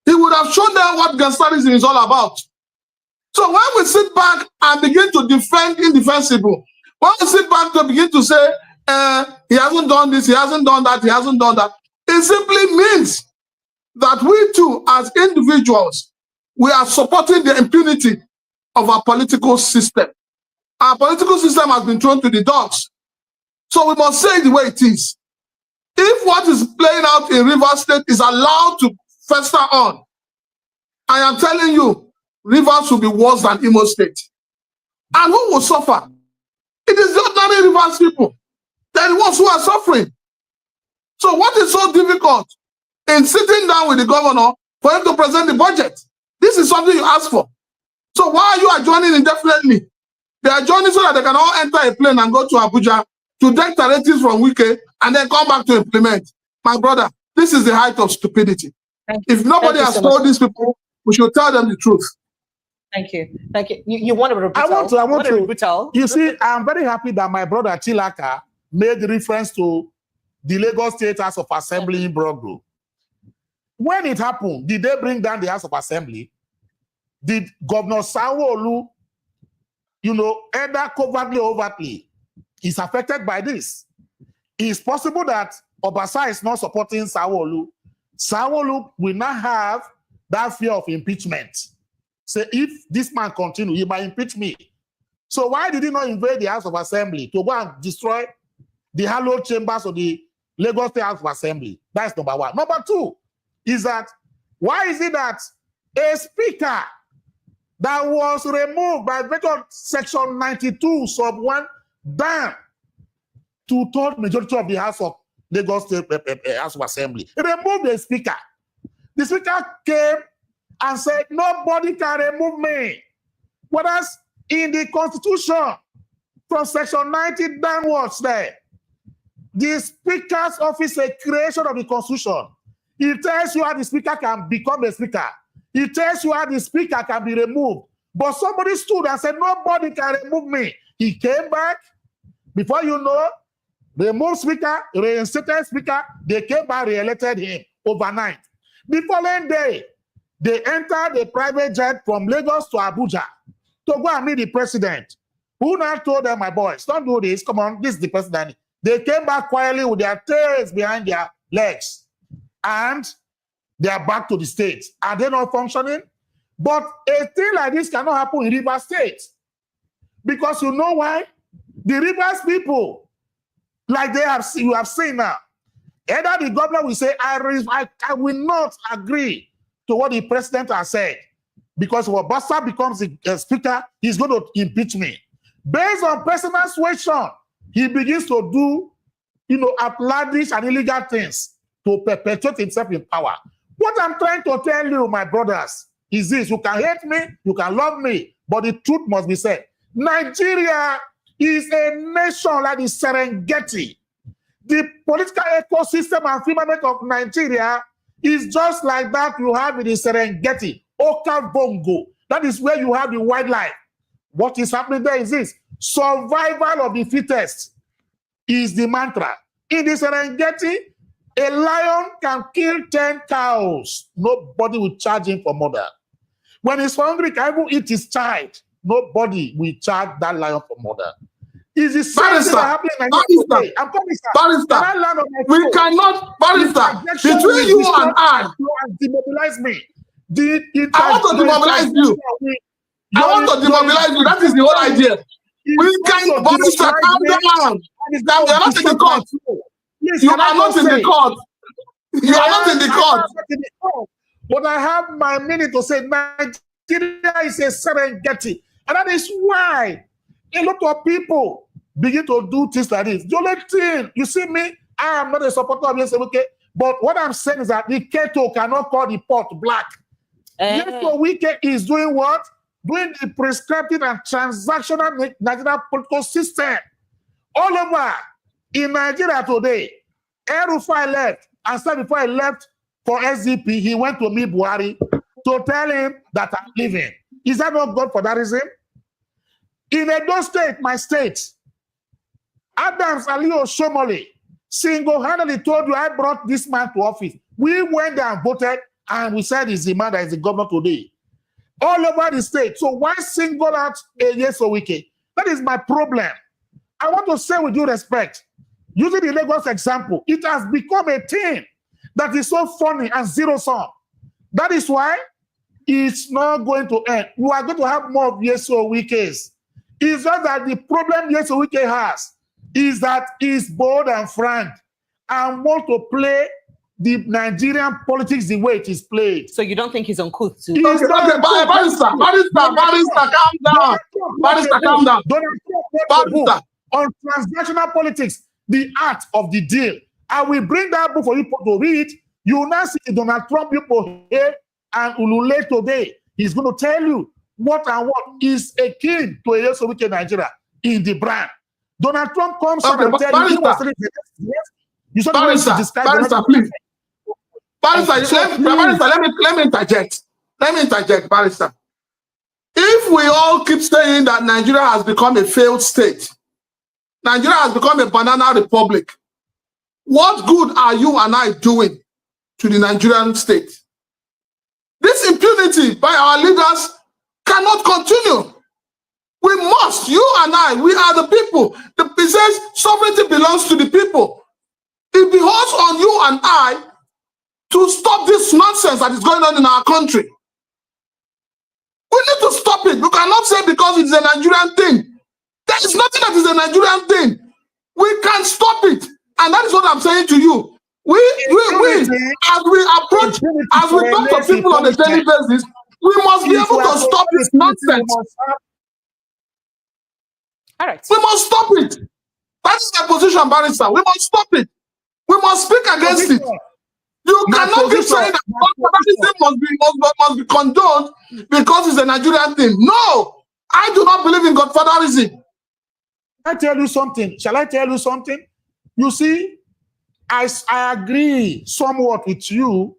He would have shown them what gangsterism is all about. So when we sit back and begin to defend indefensible, when we sit back to begin to say, he hasn't done this, he hasn't done that, he hasn't done that, it simply means that we too, as individuals, we are supporting the impunity of our political system. Our political system has been thrown to the dogs. So we must say it the way it is. If what is playing out in Rivers State is allowed to fester on, I am telling you, Rivers will be worse than Imo State. And who will suffer? It is the ordinary Rivers people. They're the ones who are suffering. So what is so difficult in sitting down with the governor for him to present the budget? This is something you ask for. So why are you adjourning indefinitely? They are adjourning so that they can all enter a plane and go to Abuja to take directives from Wike and then come back to implement. My brother, this is the height of stupidity. If nobody has told these people, we should tell them the truth. Thank you. Thank you. You want to rebuttal? I want to rebuttal. You see, I'm very happy that my brother Chilaka made reference to the Lagos State House of Assembly in Brogro. When it happened, did they bring down the House of Assembly? Did Governor Sanwo-Olu, either covertly or overtly, is affected by this? It's possible that Obasa is not supporting Sanwo-Olu. Sanwo-Olu will not have that fear of impeachment. So if this man continues, he might impeach me. So why did he not invade the House of Assembly to go and destroy the hallowed chambers of the Lagos State House of Assembly? That's number one. Number two is that, why is it that a speaker that was removed by virtue of Section 92, sub 1, down to third majority of the House of Lagos State House of Assembly, he removed the speaker. The speaker came and said, nobody can remove me. Whereas in the Constitution, from Section 90 downwards there, the Speaker's office is a creation of the Constitution. It tells you how the Speaker can become a Speaker. It tells you how the Speaker can be removed. But somebody stood and said, nobody can remove me. He came back. Before you know, removed Speaker, reinstated Speaker, they came back, re-elected him overnight. The following day, they entered a private jet from Lagos to Abuja to go and meet the president, who now told them, my boys, don't do this, come on, this is the president. They came back quietly with their tails behind their legs, and they are back to the States. Are they not functioning? But a thing like this cannot happen in Rivers State. Because you know why? The Rivers people, like you have seen now, either the governor will say, I will not agree to what the president has said, because if Obasa becomes the speaker, he's going to impeach me. Based on personal suasion, he begins to do, outlandish and illegal things to perpetuate himself in power. What I'm trying to tell you, my brothers, is this: you can hate me, you can love me, but the truth must be said. Nigeria is a nation like the Serengeti. The political ecosystem and firmament of Nigeria is just like that you have in the Serengeti, Okabongo. That is where you have the wildlife. What is happening there is this: survival of the fittest is the mantra. In the Serengeti, a lion can kill 10 cows. Nobody will charge him for murder. When he's hungry, he can even eat his child. Nobody will charge that lion for murder. Is the same thing happening in Nigeria? I'm coming, sir. We cannot, Barrister, between you and I. Demobilize me. I want to demobilize you. I want to demobilize you. That is the whole idea. We can, Barrister, calm down. You are not in the court. You are not in the court. You are not in the court. But I have my minute to say Nigeria is a Serengeti. And that is why a lot of people begin to do things like this. The only thing, you see me, I am not a supporter of Nyesom Wike, but what I'm saying is that the kettle cannot call the pot black. Nyesom Wike is doing what? Doing the prescriptive and transactional Nigerian political system. All over in Nigeria today, El-Rufai left, and said before he left for SDP, he went to meet Buhari to tell him that I'm leaving. Is that not good for that reason? In Edo State, my state, Adams Aliyu Shomole single-handedly told you, I brought this man to office. We went there and voted, and we said he's the man that is the governor today. All over the state. So why single out Nyesom Wike? That is my problem. I want to say with due respect, using the Lagos example, it has become a thing that is so funny and zero-sum. That is why it's not going to end. We are going to have more of Nyesom Wike's. It's just that the problem Nyesom Wike has is that he's bold and frank and want to play the Nigerian politics the way it is played. So you don't think he's uncouth too? Barrister, calm down. Barrister, calm down. Barrister. On transnational politics, the art of the deal. I will bring that book for you to read. You will now see Donald Trump people here and Ulule today. He's going to tell you what and what is a king to a Nyesom Wike Nigeria in the brand. Donald Trump comes and tells you Barrister, please. Barrister, let me interject. Barrister. If we all keep saying that Nigeria has become a failed state, Nigeria has become a banana republic, what good are you and I doing to the Nigerian state? This impunity by our leaders cannot continue. We must, you and I, we are the people. It says sovereignty belongs to the people. It behoves on you and I to stop this nonsense that is going on in our country. We need to stop it. You cannot say because it's a Nigerian thing. There is nothing that is a Nigerian thing. We can stop it. And that is what I'm saying to you. We as we approach, as we talk to people on a daily basis, we must be able to stop this nonsense. All right. We must stop it. That is the position, Barrister. We must stop it. We must speak against it. You cannot keep saying that godfatherism must be condoned because it's a Nigerian thing. No, I do not believe in godfatherism. I tell you something. Shall I tell you something? You see, I agree somewhat with you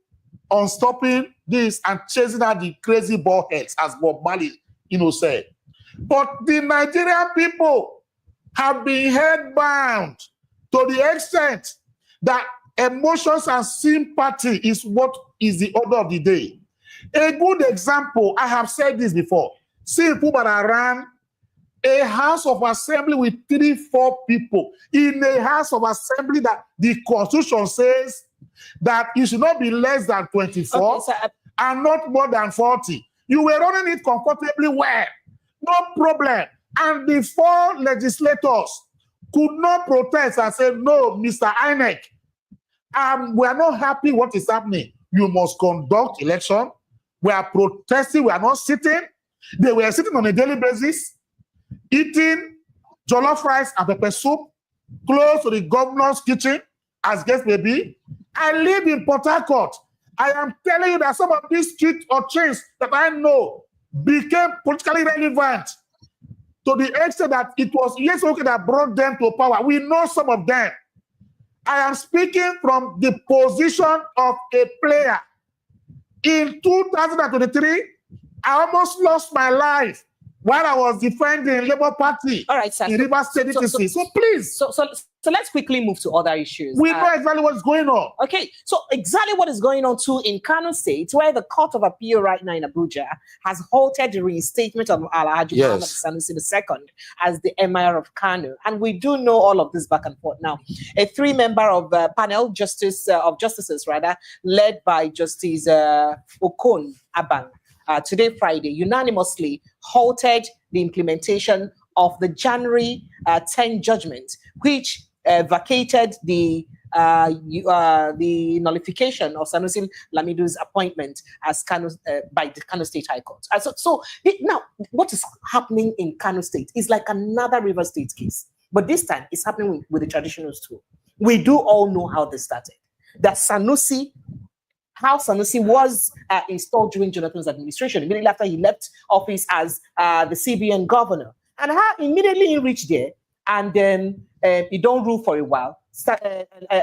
on stopping this and chasing out the crazy ball heads, as Bob Marley, said. But the Nigerian people have been head-bound to the extent that emotions and sympathy is what is the order of the day. A good example, I have said this before. See Pubara ran a house of assembly with 3-4 people in a house of assembly that the constitution says that it should not be less than 24 and not more than 40. You were running it comfortably well, no problem. And the 4 legislators could not protest and say, no, Mr. INEC, we are not happy what is happening. You must conduct election. We are protesting. We are not sitting. They were sitting on a daily basis, eating jollof rice and pepper soup close to the governor's kitchen, as guests may be. I live in Port Harcourt. I am telling you that some of these street urchins that I know became politically relevant to the extent that it was Nyesom Wike that brought them to power. We know some of them. I am speaking from the position of a player. In 2023, I almost lost my life while I was defending Labour Party in Rivers State. So please. So let's quickly move to other issues. We know exactly what's going on. Okay, so exactly what is going on too in Kano State, where the Court of Appeal right now in Abuja has halted the reinstatement of Alhaji Muhammadu Sanusi II as the Emir of Kano. And we do know all of this back and forth now. A 3-member panel justices led by Justice Okon Abang, today Friday, unanimously halted the implementation of the January 10 judgment, which vacated the nullification of Sanusi Lamido's appointment as by the Kano State High Court. Now, what is happening in Kano State is like another River State case, but this time it's happening with the traditionals too. We do all know how this started. That how Sanusi was installed during Jonathan's administration, immediately after he left office as the CBN governor. And how immediately he reached there, and then he don't rule for a while.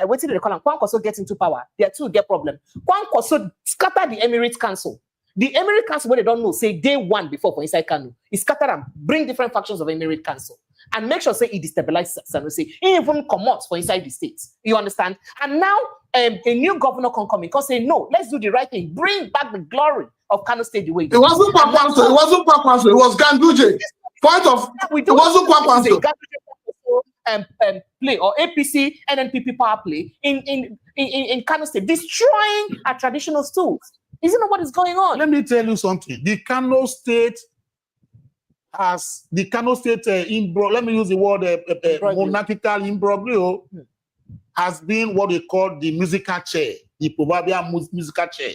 What did they call him? Kwan Koso gets into power. There too get problem. Kwan Koso scatter the Emirate Council. The Emirate Council, what they don't know, say day one before for inside Kano, he scatter them, bring different factions of Emirate Council, and make sure say he destabilize Sanusi. He even come out for inside the states. You understand? And now a new governor can come in because say no, let's do the right thing, bring back the glory of Kano State the way it wasn't Pakwanso, it wasn't Pakwanso, it was Ganduje. Point of it wasn't Pakwanso. Play or APC NNPP power play in Kano State, destroying our traditional stools. Isn't that what is going on? Let me tell you something. The Kano State has let me use the word monarchical imbroglio has been what they call the musical chair, the proverbial musical chair.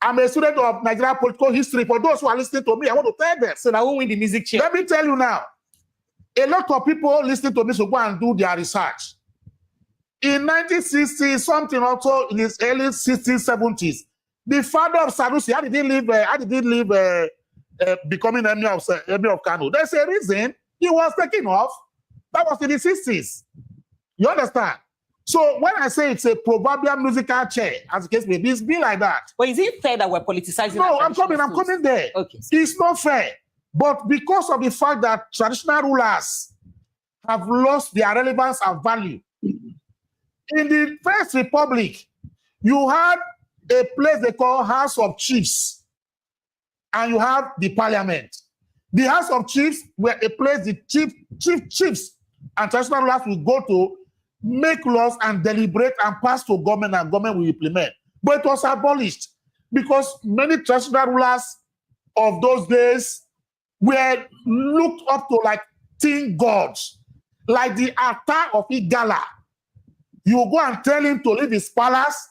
I'm a student of Nigerian political history. For those who are listening to me, I want to tell them. So now who win the music chair? Let me tell you now. A lot of people listening to me should go and do their research. In 1960, something also in his early 60s, 70s, the father of Sanusi, how did he live becoming Emir of Kano? There's a reason he was taken off. That was in the 60s. You understand? So when I say it's a proverbial musical chair, as the case may be, it's been like that. But is it fair that we're politicizing? No, I'm coming there. Okay. It's not fair. But because of the fact that traditional rulers have lost their relevance and value. In the First Republic, you had a place they call House of Chiefs, and you have the Parliament. The House of Chiefs were a place the chiefs and traditional rulers will go to make laws and deliberate and pass to government, and government will implement. But it was abolished because many traditional rulers of those days were looked up to like teen gods, like the Ata of Igala. You go and tell him to leave his palace,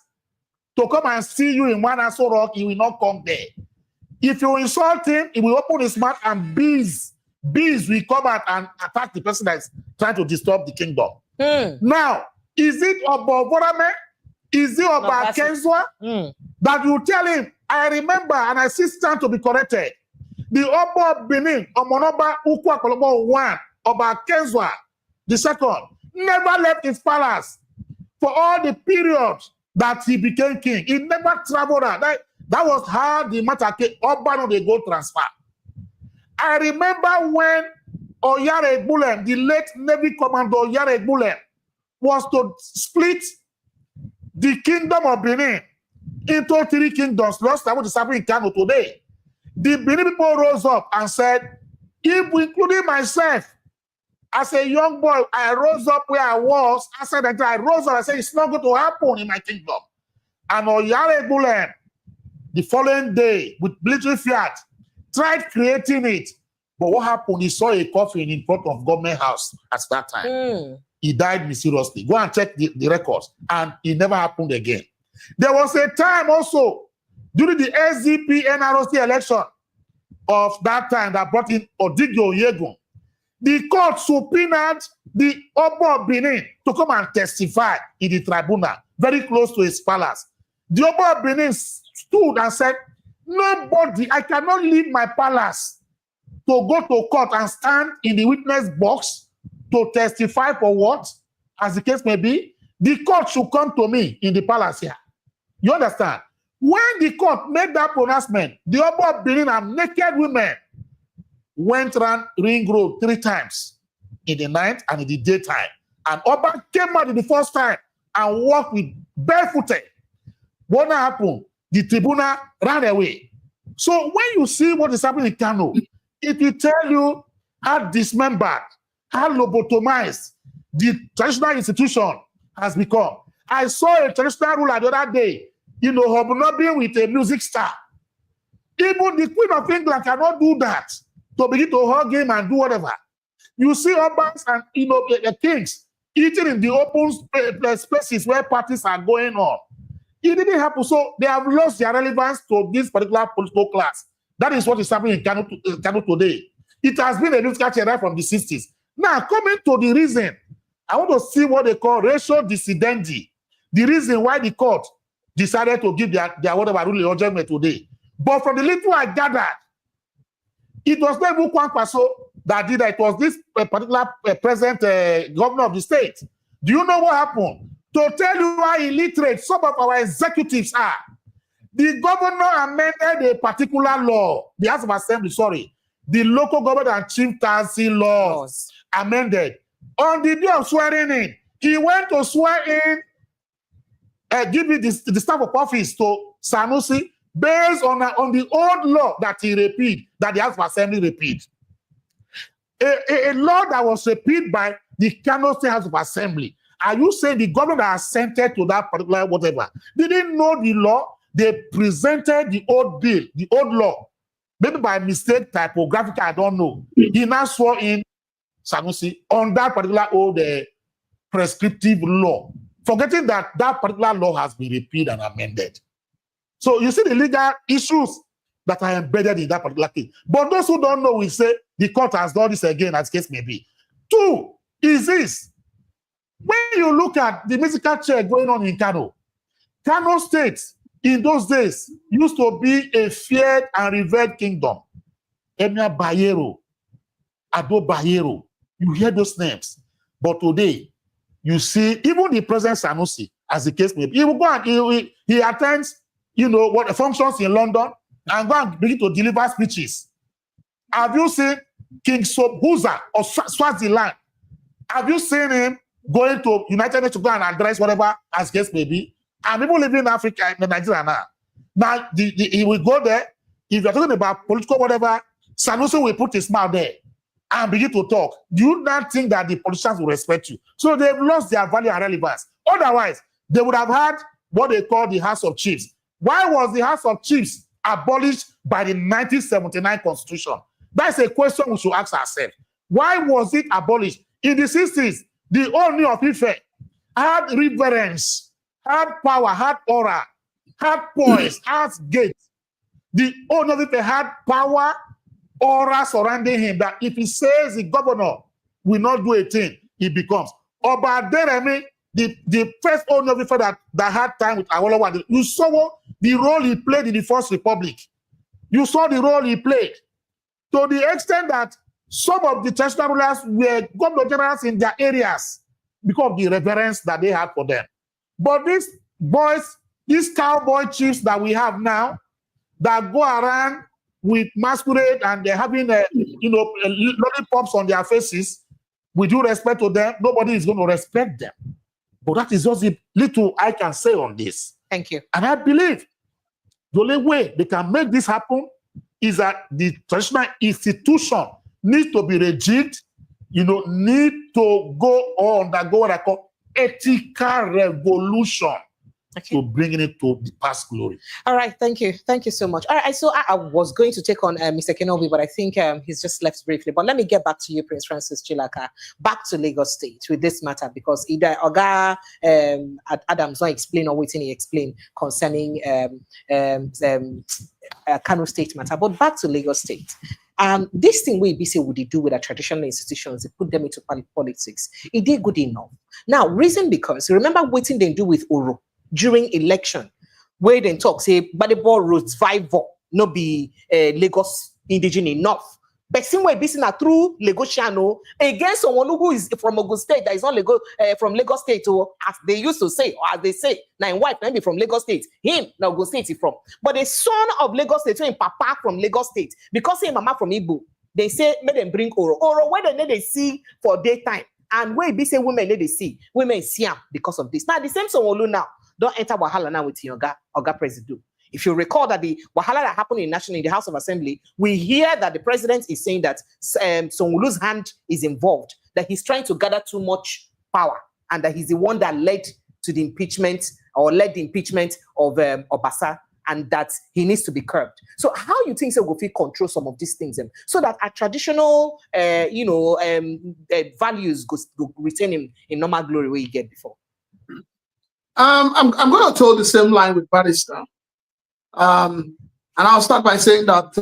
to come and see you in one Aso Rock, he will not come there. If you insult him, he will open his mouth and bees will come out and attack the person that is trying to disturb the kingdom. Now, is it Oba Vorame? Is it Oba Kenzwa? That you tell him, I remember and I see stand to be corrected. The Oba Benin, Omonoba Ukwa Kolobo 1, Oba Kenzwa, the second, never left his palace for all the periods that he became king. He never traveled out. That was how the matter came. Oba no they go transfer. I remember when Oyare Egbulem, the late Navy Commander Oyare Egbulem, was to split the kingdom of Benin into 3 kingdoms. Lost what is happening in Kano today. The Benin people rose up and said, if including myself, as a young boy, I rose up where I was. I said that I rose up. I said, it's not going to happen in my kingdom. And Oyare Egbulem, the following day, with military fiat, tried creating it. But what happened? He saw a coffin in front of government house at that time. He died mysteriously. Go and check the records. And it never happened again. There was a time also, during the SDP NROC election of that time, that brought in Odigio Yegun. The court subpoenaed the Oba of Benin to come and testify in the tribunal, very close to his palace. The Oba of Benin stood and said, nobody, I cannot leave my palace to go to court and stand in the witness box to testify for what, as the case may be. The court should come to me in the palace here. You understand? When the court made that pronouncement, the Oba of Benin and naked women went around Ring Road 3 times, in the night and in the daytime. And Oba came out in the first time and walked with barefooted. What happened? The tribunal ran away. So when you see what is happening in Kano, it will tell you how dismembered, how lobotomized the traditional institution has become. I saw a traditional ruler the other day, hobnobbing with a music star. Even the Queen of England cannot do that, to begin to hug him and do whatever. You see Obas and the kings eating in the open spaces where parties are going on. It didn't happen. So they have lost their relevance to this particular political class. That is what is happening in Kano today. It has been a musical chair right from the 60s. Now, coming to the reason, I want to see what they call racial dissidendi. The reason why the court decided to give their whatever ruling or judgment today. But from the little I gathered, it was not even Kwankwaso that did that. It was this particular present governor of the state. Do you know what happened? To tell you how illiterate some of our executives are, the governor amended a particular law, the House of Assembly, the local government and chieftaincy laws amended. On the day of swearing in, he went to swear in, give the staff of office to Sanusi based on the old law that he repeated, that the House of Assembly repeated. A law that was repeated by the Kano State House of Assembly. Are you saying the government that assented to that particular whatever didn't know the law? They presented the old bill, the old law, maybe by mistake, typographical, I don't know. He now swore in Sanusi on that particular old prescriptive law, forgetting that that particular law has been repealed and amended. So you see the legal issues that are embedded in that particular case. But those who don't know will say the court has done this again, as case may be. 2 is this. When you look at the musical chair going on in Kano State in those days used to be a feared and revered kingdom. Emir Bayero, Ado Bayero, you hear those names. But today, you see, even the President Sanusi, as the case may be, he will go and he attends, what functions in London and go and begin to deliver speeches. Have you seen King Sobhuza of Swaziland? Have you seen him going to United Nations to go and address whatever as case may be? And people living in Africa, in Nigeria now. Now, he will go there. If you're talking about political whatever, Sanusi will put his mouth there and begin to talk, do you not think that the politicians will respect you? So they've lost their value and relevance. Otherwise, they would have had what they call the House of Chiefs. Why was the House of Chiefs abolished by the 1979 Constitution? That's a question we should ask ourselves. Why was it abolished? In the 60s, the Oni of Ife had reverence, had power, had aura, had poise, had gate. The Oni of Ife had power, aura surrounding him, that if he says the governor will not do a thing, he becomes. Oba Deremi, the first Oni of Ife that had time with Awolowo, you saw the role he played in the First Republic. You saw the role he played. To the extent that some of the traditional rulers were governor generals in their areas because of the reverence that they had for them. But these boys, these cowboy chiefs that we have now, that go around with masquerade and they're having lollipops on their faces, with due respect to them, nobody is going to respect them. But that is just the little I can say on this. Thank you. And I believe the only way they can make this happen is that the traditional institution needs to be rejigged, need to undergo what I call ethical revolution. Okay. To bringing it to the past glory. All right, thank you. Thank you so much. All right, so I was going to take on Mr. Kenobi, but I think he's just left briefly. But let me get back to you, Prince Francis Chilaka, back to Lagos State with this matter, because either Oga Adams not explain or waiting he explain concerning Kano State matter. But back to Lagos State. This thing we say would do with our traditional institutions, they put them into politics. It did good enough. Now, reason because remember what they do with Oro during election, where they talk, say, but the ball roads 5 no be Lagos indigenous enough. But same way, this is through Lagosiano against someone who is from Ogun State, that is not from Lagos State, or as they used to say, or as they say, now wife maybe from Lagos State, him now Ogun State is from. But the son of Lagos State, so him papa from Lagos State, because him mama from Igbo, they say make them bring Oro. Oro where they see for daytime, and where be say women they see him because of this. Now the same Sonwolu now. Don't enter Wahala now with your Oga President. If you recall that the Wahala that happened in the House of Assembly, we hear that the president is saying that Sonwolu's hand is involved, that he's trying to gather too much power, and that he's the one that led to the impeachment of Obasa, and that he needs to be curbed. So how you think so Gofi control some of these things so that our traditional values go retain in normal glory where you get before? I'm going to toe the same line with Barrister. And I'll start by saying that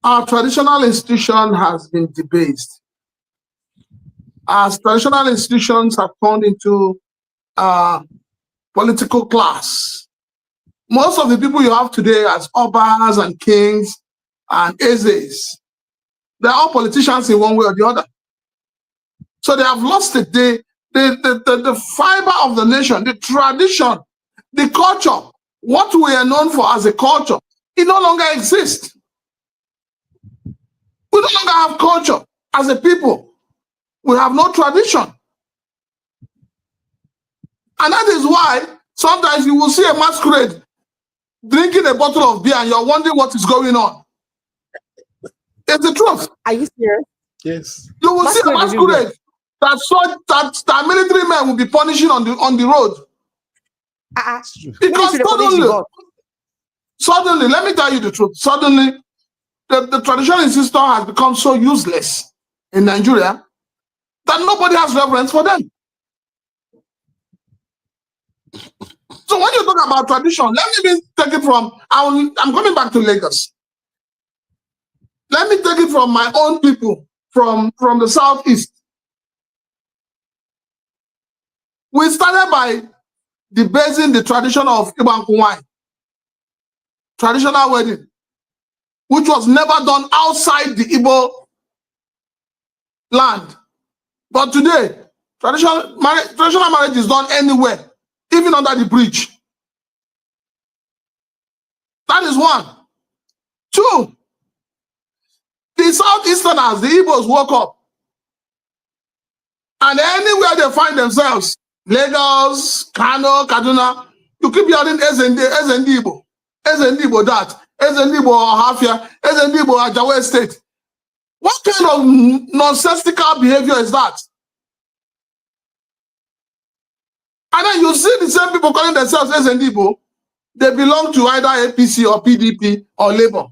our traditional institution has been debased. Our traditional institutions have turned into political class. Most of the people you have today as Obas and kings and Ezes, they're all politicians in one way or the other. So they have lost it. The fiber of the nation, the tradition, the culture, what we are known for as a culture, it no longer exists. We no longer have culture as a people. We have no tradition. And that is why sometimes you will see a masquerade drinking a bottle of beer and you're wondering what is going on. It's the truth. Are you serious? Yes. You will see a masquerade that military men will be punishing on the road. Because suddenly, let me tell you the truth, suddenly the traditional system has become so useless in Nigeria that nobody has reverence for them. So when you talk about tradition, let me take it from, I'm coming back to Lagos. Let me take it from my own people, from the southeast. We started by debasing the tradition of Ibankuwai, traditional wedding, which was never done outside the Igbo land. But today, traditional marriage is done anywhere, even under the bridge. That is one. Two, the Southeasterners, the Igbos woke up. And anywhere they find themselves, Lagos, Kano, Kaduna, you keep hearing Ezendibo that, Ezendibo Hafia, Ezendibo Ijaw State. What kind of nonsensical behavior is that? And then you see the same people calling themselves SNDibo, they belong to either APC or PDP or Labour.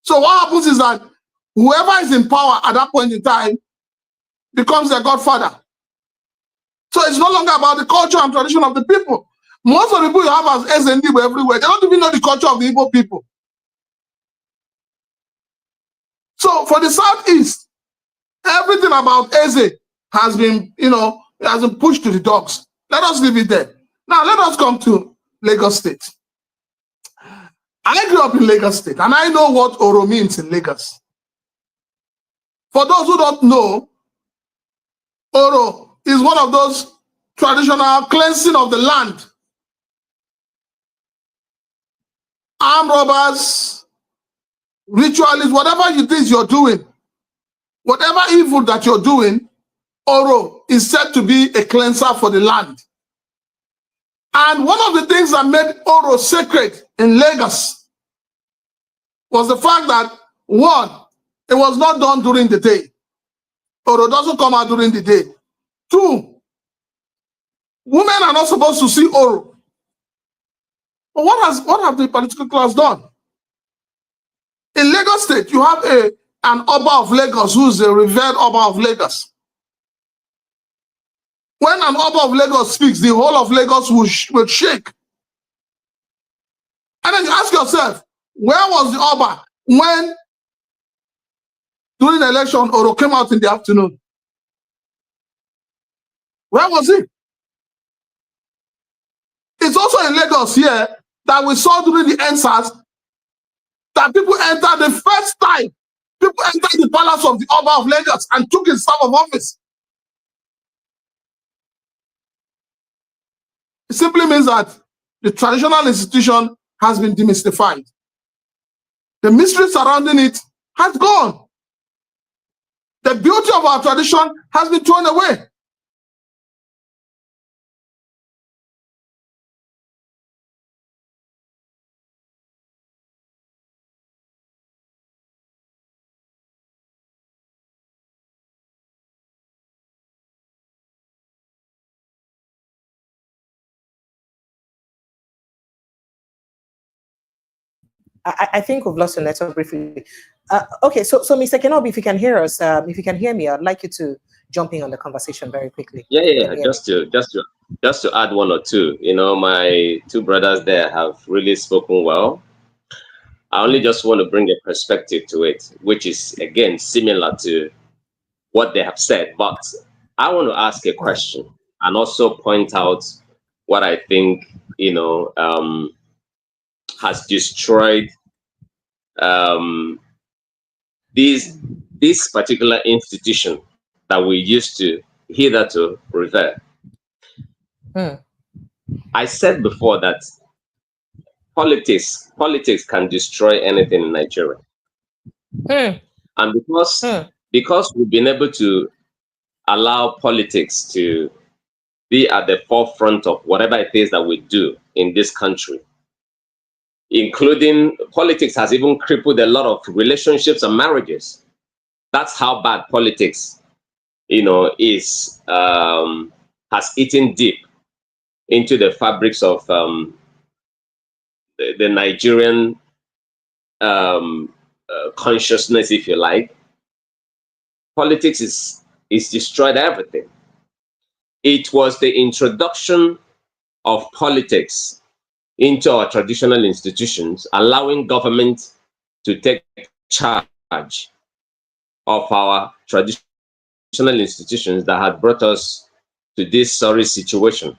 So what happens is that whoever is in power at that point in time becomes their godfather. So it's no longer about the culture and tradition of the people. Most of the people you have as SNDibo everywhere, they don't even know the culture of the Igbo people. So for the Southeast, everything about Eze has been, has been pushed to the dogs. Let us leave it there. Now let us come to Lagos State. I grew up in Lagos State, and I know what Oro means in Lagos. For those who don't know, Oro is one of those traditional cleansing of the land. Armed robbers, ritualists, whatever it is you're doing, whatever evil that you're doing, Oro is said to be a cleanser for the land. And one of the things that made Oro sacred in Lagos was the fact that, one, it was not done during the day. Oro doesn't come out during the day. Two, women are not supposed to see Oro. But what have the political class done? In Lagos State, you have an Oba of Lagos who is a revered Oba of Lagos. When an Oba of Lagos speaks, the whole of Lagos will shake. And then you ask yourself, where was the Oba when, during the election, Oro came out in the afternoon? Where was he? It's also in Lagos here that we saw during the NSAS that people entered the first time. People entered the palace of the Oba of Lagos and took his staff of office. It simply means that the traditional institution has been demystified. The mystery surrounding it has gone. The beauty of our tradition has been thrown away. I think we've lost your network briefly. Okay, so Mr. Kenobi, if you can hear us, if you can hear me, I'd like you to jump in on the conversation very quickly. Yeah. Just to add one or two. My two brothers there have really spoken well. I only just want to bring a perspective to it, which is again similar to what they have said. But I want to ask a question and also point out what I think has destroyed this particular institution that we used to hitherto revere. I said before that politics can destroy anything in Nigeria. And because we've been able to allow politics to be at the forefront of whatever it is that we do in this country, including politics has even crippled a lot of relationships and marriages. That's how bad politics, is, has eaten deep into the fabrics of the Nigerian consciousness, if you like. Politics is destroyed everything. It was the introduction of politics into our traditional institutions, allowing government to take charge of our traditional institutions that had brought us to this sorry situation.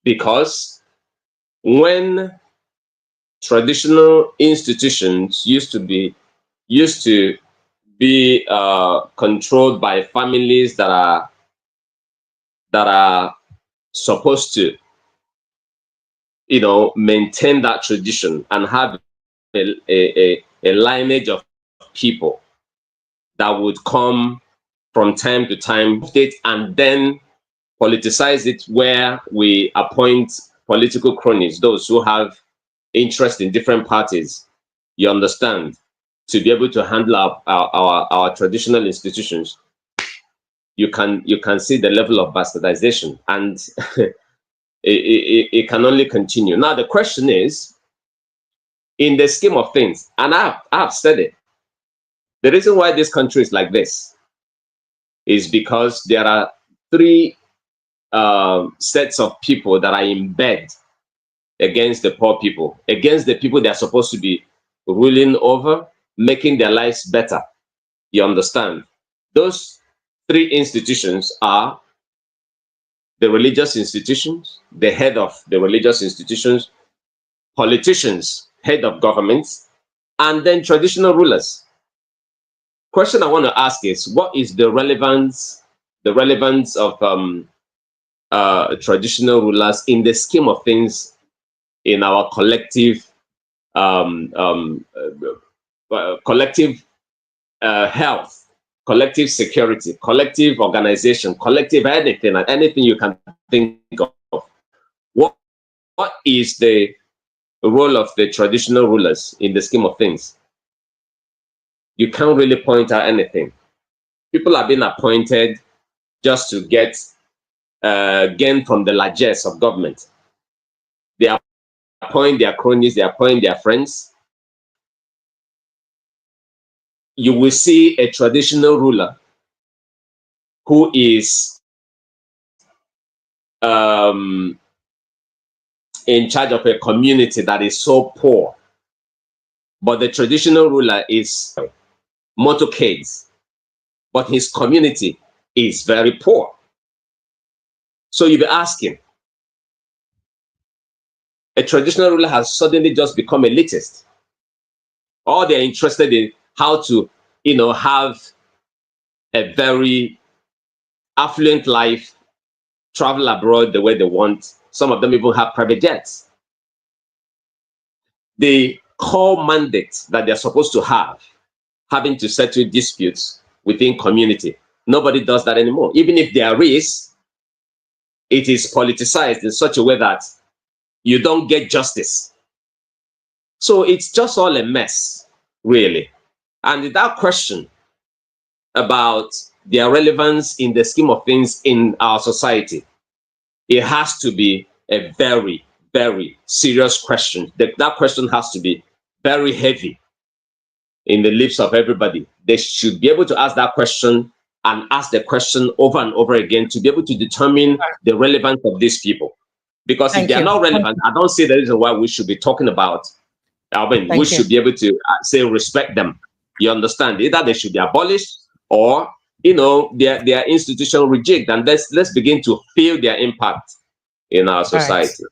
Because when traditional institutions used to be controlled by families that are supposed to, maintain that tradition and have a lineage of people that would come from time to time and then politicize it, where we appoint political cronies, those who have interest in different parties, you understand, to be able to handle our traditional institutions, you can see the level of bastardization, and it can only continue. Now the question is, in the scheme of things, and I've said it, the reason why this country is like this is because there are three sets of people that are in bed against the poor people, against the people they are supposed to be ruling over, making their lives better. You understand? Those three institutions are the religious institutions, the head of the religious institutions, politicians, head of governments, and then traditional rulers. Question I want to ask is, what is the relevance of traditional rulers in the scheme of things in our collective health, collective security, collective organization, collective anything you can think of? What is the role of the traditional rulers in the scheme of things? You can't really point out anything. People are being appointed just to get gain from the largesse of government. They appoint their cronies, they appoint their friends. You will see a traditional ruler who is in charge of a community that is so poor, but the traditional ruler is motorcades, but his community is very poor. So you'll be asking, a traditional ruler has suddenly just become elitist, or they're interested in how to, have a very affluent life, travel abroad the way they want. Some of them even have private jets. The core mandate that they're supposed to have, having to settle disputes within community, nobody does that anymore. Even if there is, it is politicized in such a way that you don't get justice. So it's just all a mess, really. And without question about their relevance in the scheme of things in our society, it has to be a very, very serious question. That question has to be very heavy in the lips of everybody. They should be able to ask that question and ask the question over and over again to be able to determine the relevance of these people. Because if they are not relevant, I don't see the reason why we should be talking about. We should be able to say respect them. You understand? Either they should be abolished, or their institution rejigged, and let's begin to feel their impact in our society.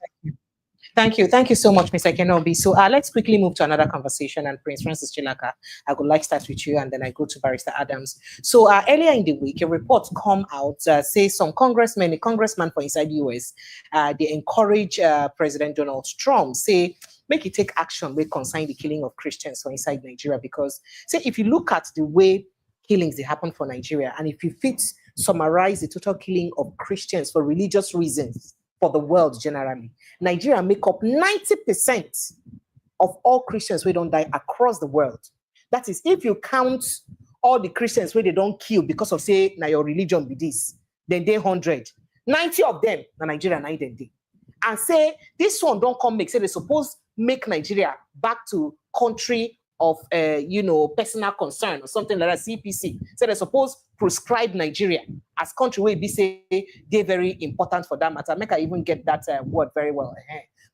Thank you so much, Mr. Kenobi. So let's quickly move to another conversation. And Prince Francis Chilaka, I would like to start with you, and then I go to Barrister Adams. So earlier in the week, a report come out says some congressman for inside US, they encourage President Donald Trump, say, make it take action with concern the killing of Christians for inside Nigeria. Because say if you look at the way killings they happen for Nigeria, and if you summarize the total killing of Christians for religious reasons for the world generally, Nigeria make up 90% of all Christians who don't die across the world. That is, if you count all the Christians where they don't kill because of say now your religion be this, then they 100. 90 of them na Nigeria 90 day. And say this one don't come make say they suppose make Nigeria back to country of personal concern or something like that, CPC. So they suppose prescribe Nigeria as country where be say they're very important for that matter. Make I even get that word very well.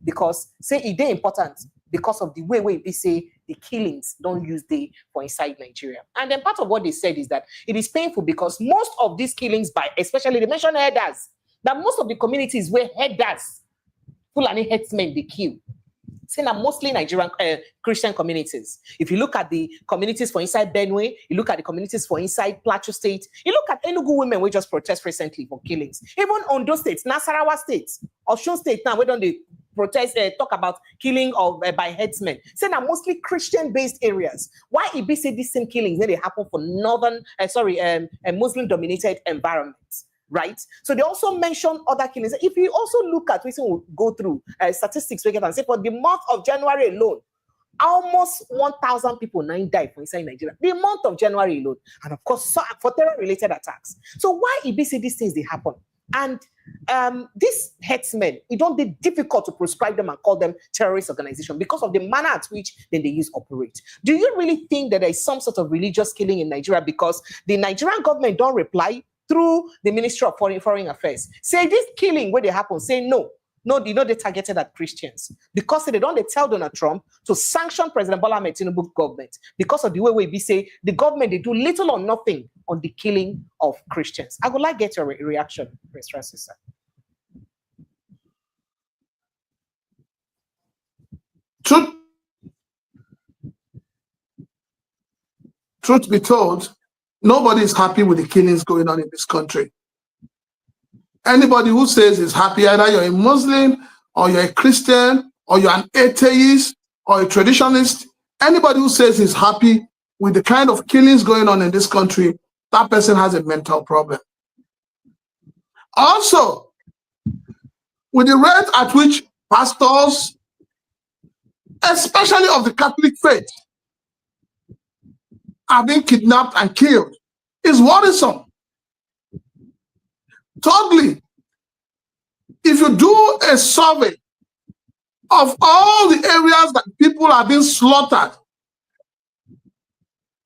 Because say it they important because of the way we be say the killings don't use they for inside Nigeria. And then part of what they said is that it is painful because most of these killings by, especially they mentioned herders, that most of the communities where herders, Fulani headsmen, they kill. Say now mostly Nigerian Christian communities. If you look at the communities for inside Benue, you look at the communities for inside Plateau State, you look at Enugu women we just protest recently for killings. Even Ondo State, Nasarawa State, Osun State now, we don't protest, talk about killing of by headsmen. Say now mostly Christian-based areas. Why it be say these same killings then they happen for Muslim-dominated environments? right? So they also mentioned other killings. If you also look at, we'll go through statistics, we get and say for the month of January alone, almost 1,000 people died inside Nigeria. The month of January alone. And of course, for terror-related attacks. So why say these things they happen? And these headsmen, it don't be difficult to prescribe them and call them terrorist organization because of the manner at which then they use operate. Do you really think that there is some sort of religious killing in Nigeria because the Nigerian government don't reply through the Ministry of Foreign Affairs? Say this killing where they happen, say no, they targeted at Christians because they don't tell Donald Trump to sanction President Bola Tinubu government because of the way we say the government they do little or nothing on the killing of Christians. I would like to get your reaction, Prince Francis. Truth be told, nobody is happy with the killings going on in this country. Anybody who says is happy, either you're a Muslim or you're a Christian or you're an atheist or a traditionalist, anybody who says is happy with the kind of killings going on in this country, that person has a mental problem. Also, with the rate at which pastors, especially of the Catholic faith, are being kidnapped and killed, is worrisome. Thirdly, if you do a survey of all the areas that people are being slaughtered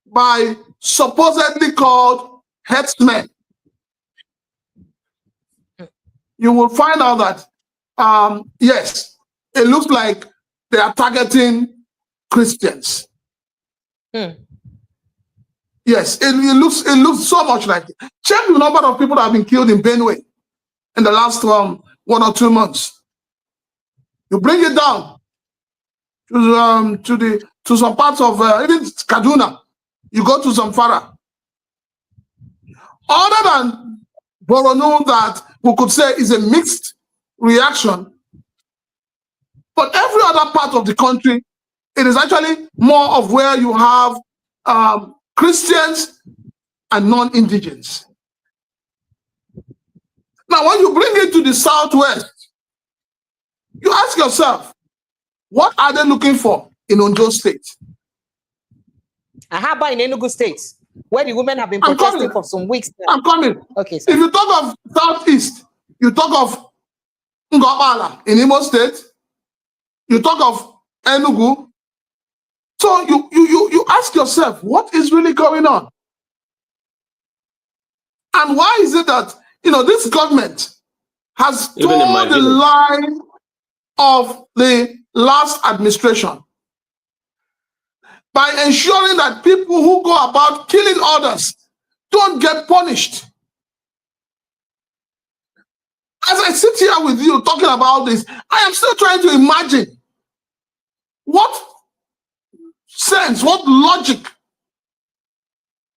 by supposedly called headsmen, you will find out that, yes, it looks like they are targeting Christians. Yes, it looks so much like it. Check the number of people that have been killed in Benue in the last 1 or 2 months. You bring it down to some parts of even Kaduna. You go to Zamfara. Other than Borno, that we could say is a mixed reaction, but every other part of the country, it is actually more of where you have Christians and non-indigens. Now, when you bring it to the Southwest, you ask yourself, what are they looking for in Ondo State? And how about in Enugu State, where the women have been protesting for some weeks now? I'm coming. Okay. If you talk of Southeast, you talk of Ngobala in Imo State, you talk of Enugu. So you ask yourself, what is really going on? And why is it that, this government has told the line of the last administration by ensuring that people who go about killing others don't get punished? As I sit here with you talking about this, I am still trying to imagine what sense, what logic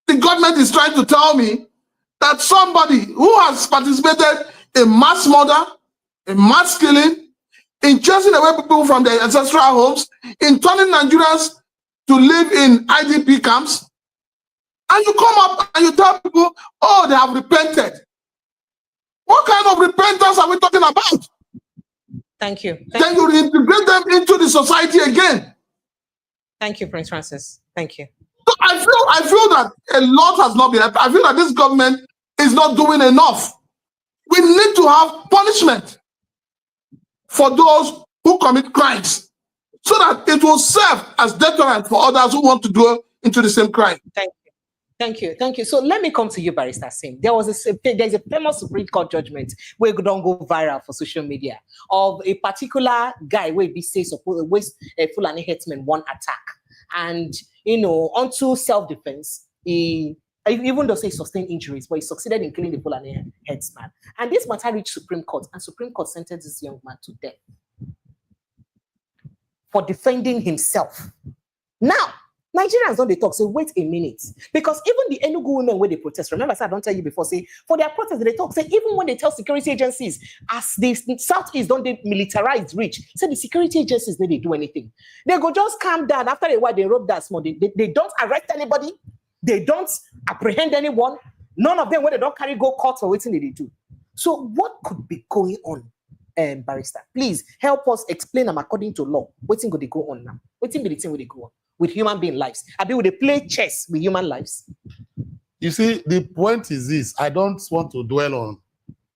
the government is trying to tell me that somebody who has participated in mass murder, in mass killing, in chasing away people from their ancestral homes, in turning Nigerians to live in IDP camps, and you come up and you tell people, oh, they have repented. What kind of repentance are we talking about? Thank you. Then you reintegrate them into the society again. Thank you, Prince Francis. Thank you. So I feel that a lot has not been. I feel that this government is not doing enough. We need to have punishment for those who commit crimes, so that it will serve as deterrent for others who want to go into the same crime. Thank you. Thank you. Thank you. So let me come to you, Barrister Sim. There's a famous Supreme Court judgment where it don't go viral for social media of a particular guy where he says a Fulani headsman one attack. And, onto self-defense, he, even though he sustained injuries, but he succeeded in killing the Fulani headsman. And this matter reached Supreme Court, and Supreme Court sentenced this young man to death for defending himself. Now, Nigerians don't they talk, say, wait a minute. Because even the Enugu women when they protest, remember, I don't tell you before, say, for their protest, they talk, say, even when they tell security agencies, as the Southeast don't they militarize reach, say the security agencies, they do anything. They go just calm down. After a while, they rob that small. They don't arrest anybody. They don't apprehend anyone. None of them, when they don't carry go court or waiting, they do. So what could be going on, barrister? Please help us explain them according to law. Waiting could they go on now? Waiting be the thing will they go on with human being lives? I mean, will they play chess with human lives? You see, the point is this. I don't want to dwell on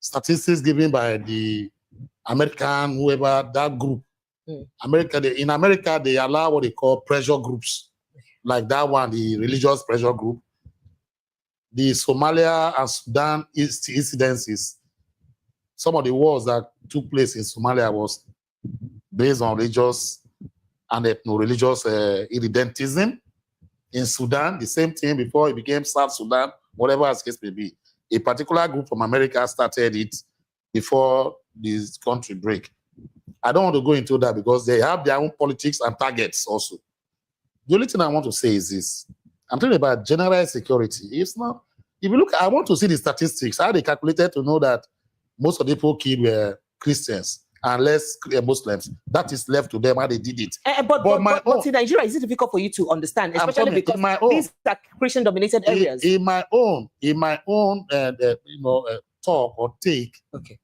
statistics given by the American, whoever, that group. In America, they allow what they call pressure groups. Like that one, the religious pressure group. The Somalia and Sudan incidences, some of the wars that took place in Somalia was based on religious and ethno-religious irredentism. In Sudan, the same thing before it became South Sudan, whatever as case may be. A particular group from America started it before this country break. I don't want to go into that because they have their own politics and targets also. The only thing I want to say is this. I'm talking about general security. It's not, if you look, I want to see the statistics, how they calculated to know that most of the people killed were Christians and less Muslims. That is left to them how they did it. But in Nigeria, is it difficult for you to understand, especially because these are Christian-dominated areas? In my own talk or take. Okay.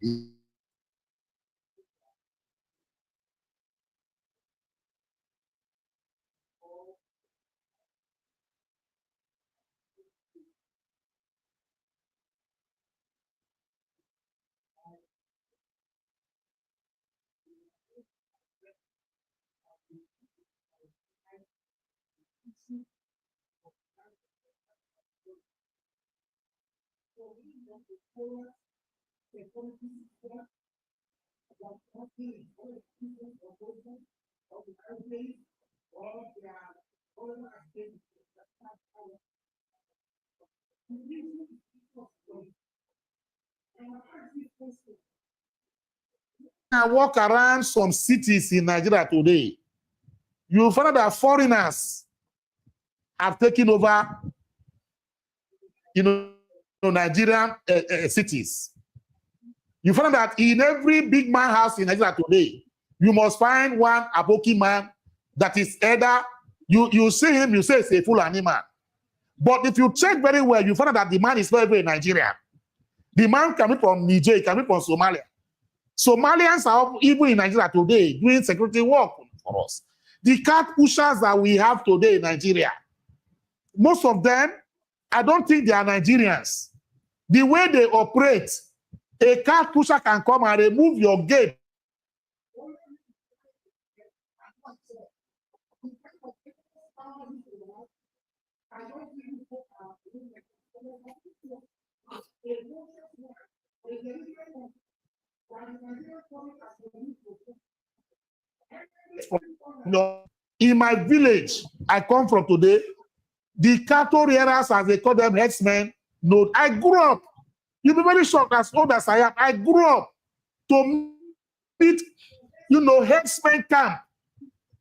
I walk around some cities in Nigeria today, you find that foreigners have taken over, Nigerian cities. You find that in every big man house in Nigeria today, you must find one Aboki man that is either, you see him, you say it's a Fulani man. But if you check very well, you find that the man is not even a Nigerian. The man coming from Niger, coming from Somalia. Somalians are even in Nigeria today doing security work for us. The card pushers that we have today in Nigeria, most of them, I don't think they are Nigerians. The way they operate, a card pusher can come and remove your gate. In my village, I come from today, the cattle rearers, as they call them, headsmen, no, I grew up. You'll be very shocked, as old as I am. I grew up to meet, headsmen camp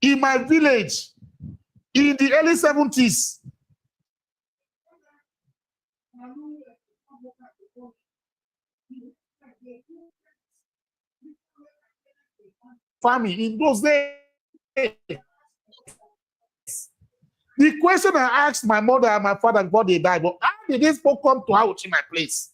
in my village in the early 70s. Family in those days. The question I asked my mother and my father before they died, but how did these people come to Auchi in my place?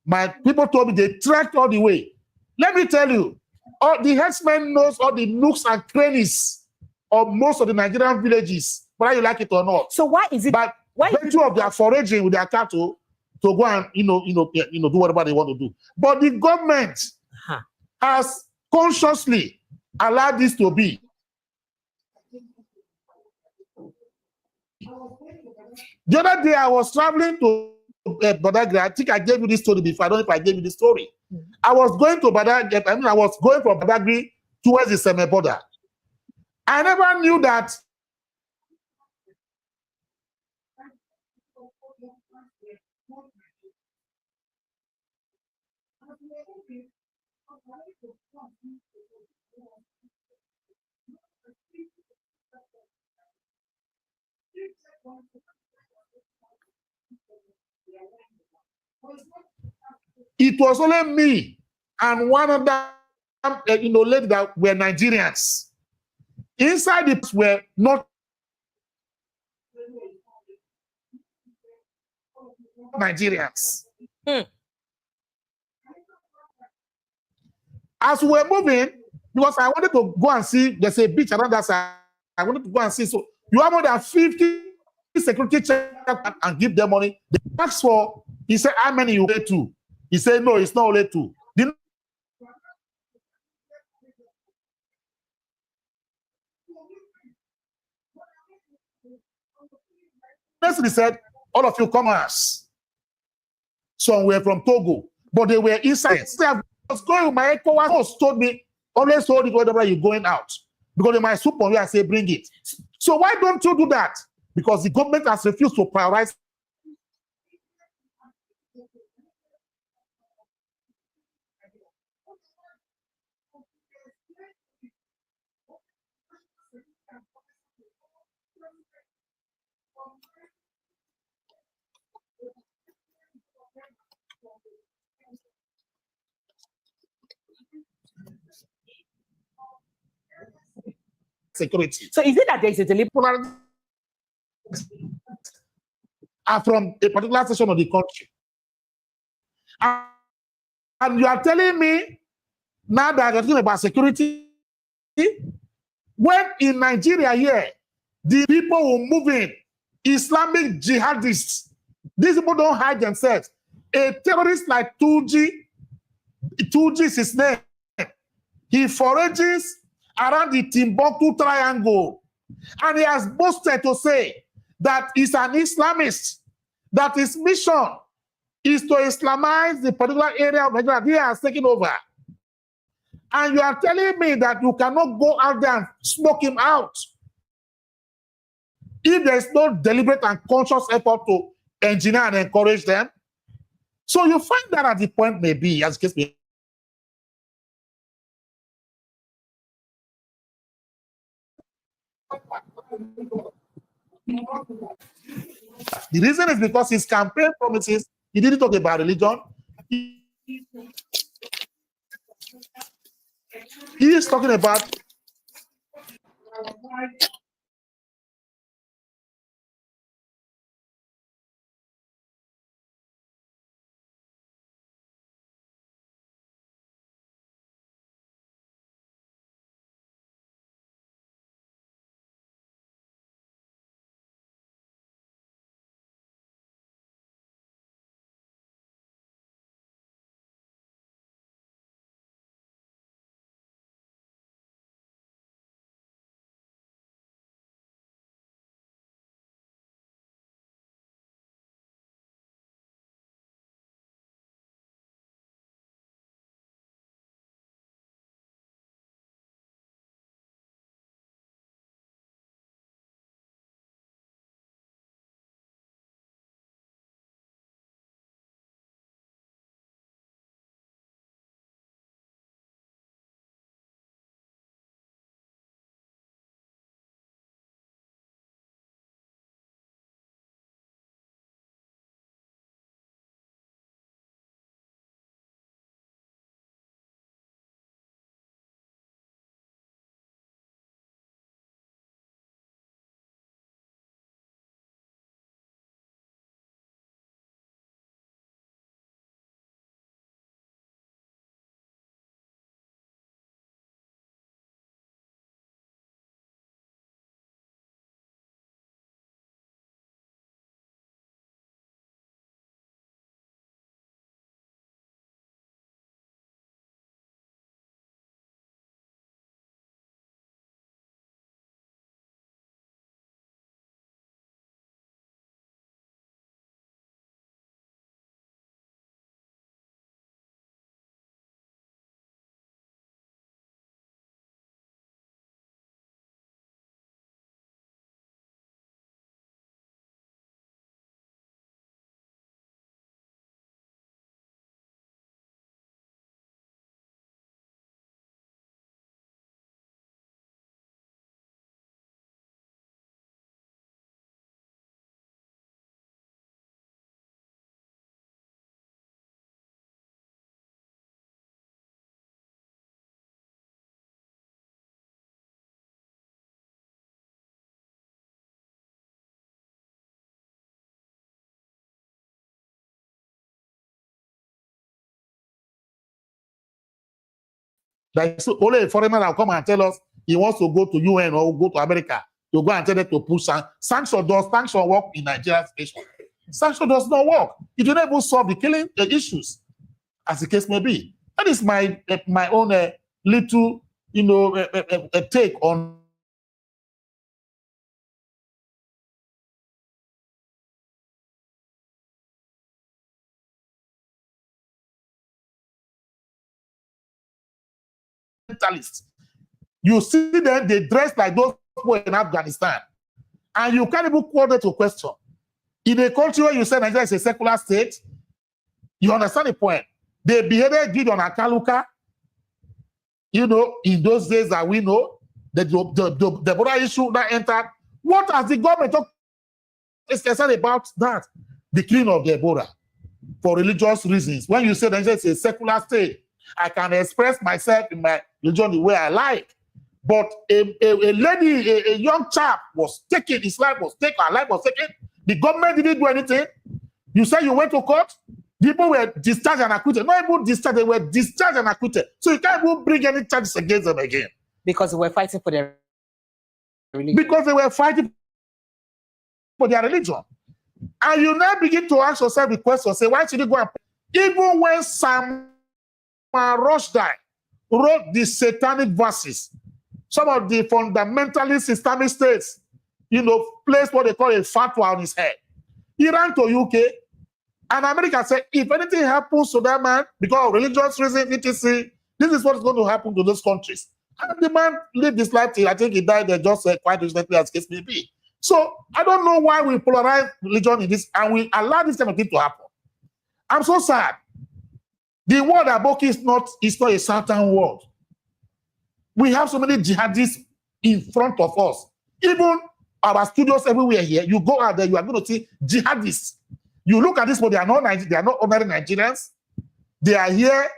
My people told me they trekked all the way. Let me tell you, all the headsman knows all the nooks and crannies of most of the Nigerian villages, whether you like it or not. So why is it? But virtue of their foraging with their cattle to go and do whatever they want to do. But the government has consciously allowed this to be. The other day I was traveling to Badagry. I think I gave you this story before. I don't know if I gave you the story. I was going to Badagry. I was going from Badagry towards the Seme border. I never knew that it was only me and one of them, lady that were Nigerians. Inside it were not Nigerians. Hmm. As we were moving, because I wanted to go and see, there's a beach around that side. I wanted to go and see. So you have more than 50 security check and give them money. They asked for, he said, how many you pay to? He said, no, it's not only two. Next, he said, all of you come us. Some were from Togo, but they were inside. So I was going with my ECOWAS told me, always hold it whenever you're going out. Because they might swoop on you and say, bring it. So why don't you do that? Because the government has refused to prioritize. Security. So is it that there is a deliberate are from a particular section of the country? And you are telling me now that you're talking about security, when in Nigeria here, the people who move in, Islamic jihadists, these people don't hide themselves. A terrorist like 2G is his name. He forages around the Timbuktu Triangle. And he has boasted to say that he's an Islamist, that his mission is to Islamize the particular area of Nigeria he has taken over. And you are telling me that you cannot go out there and smoke him out if there is no deliberate and conscious effort to engineer and encourage them. So you find that at the point maybe, as case may the reason is because his campaign promises, he didn't talk about religion. He is talking about There's only a foreigner that will come and tell us he wants to go to UN or go to America to go and tell them to push sanction. Does sanction work in Nigeria's situation? Sanction does not work. It will not even solve the killing issues, as the case may be. That is my own little, take on mentalists. You see them, they dress like those people in Afghanistan, and you can't even call them to question. In a country where you say Nigeria is a secular state, you understand the point. They beheaded Gideon Akaluka, in those days that we know, the border issue that entered. What has the government talked about that? The killing of the border for religious reasons. When you say Nigeria is a secular state, I can express myself in my religion the way I like. But a lady, a young chap was taken, his life was taken, her life was taken. The government didn't do anything. You say you went to court, people were discharged and acquitted. Not even discharged, they were discharged and acquitted. So you can't even bring any charges against them again. Because they were fighting for their religion. Because they were fighting for their religion. And you now begin to ask yourself the question, say, why should you go and... Even when Sam Rushdie wrote the satanic verses, some of the fundamentalist Islamic states, placed what they call a fatwa on his head. He ran to UK, and America said, if anything happens to that man, because of religious reasons, etc., this is what's going to happen to those countries. And the man lived his life till I think he died just quite recently, as case may be. So I don't know why we polarize religion in this, and we allow this kind of thing to happen. I'm so sad. The word Aboki is not a certain word. We have so many jihadists in front of us. Even our studios everywhere here, you go out there, you are going to see jihadists. You look at this, but they are not ordinary Nigerians. They are here.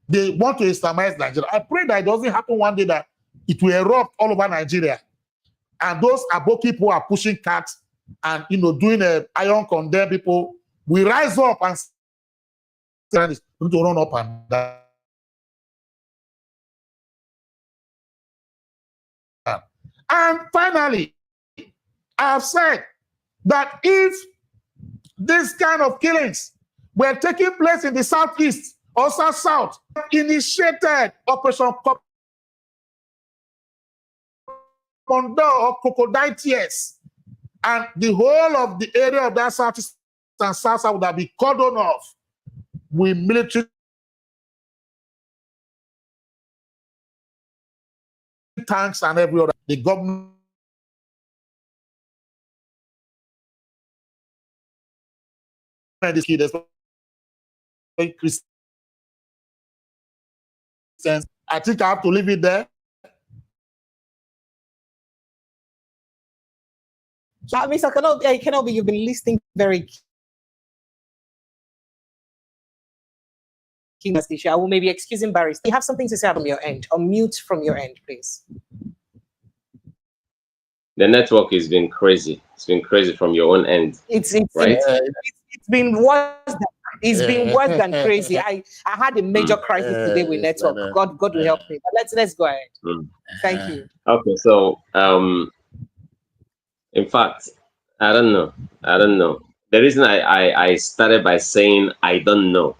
They want to Islamize Nigeria. I pray that it doesn't happen one day that it will erupt all over Nigeria. And those Aboki people are pushing cats and doing iron condemn people. We rise up and to run up and down. And finally, I have said that if this kind of killings were taking place in the southeast or south, initiated Operation Commando or Crocodile Tears, and the whole of the area of that southeast and south would have been cordoned off with military tanks and every other. The government is killed, Christians. I think I have to leave it there. So, Mr. Kano, you've been listening very keen. I will maybe excuse embarrassed. You have something to say from your end, or mute from your end, please. The network has been crazy. It's been crazy from your own end. It's been worse than crazy. I had a major crisis today with network. God will help me. But let's go ahead. Thank you. Okay, so in fact, I don't know. The reason I started by saying I don't know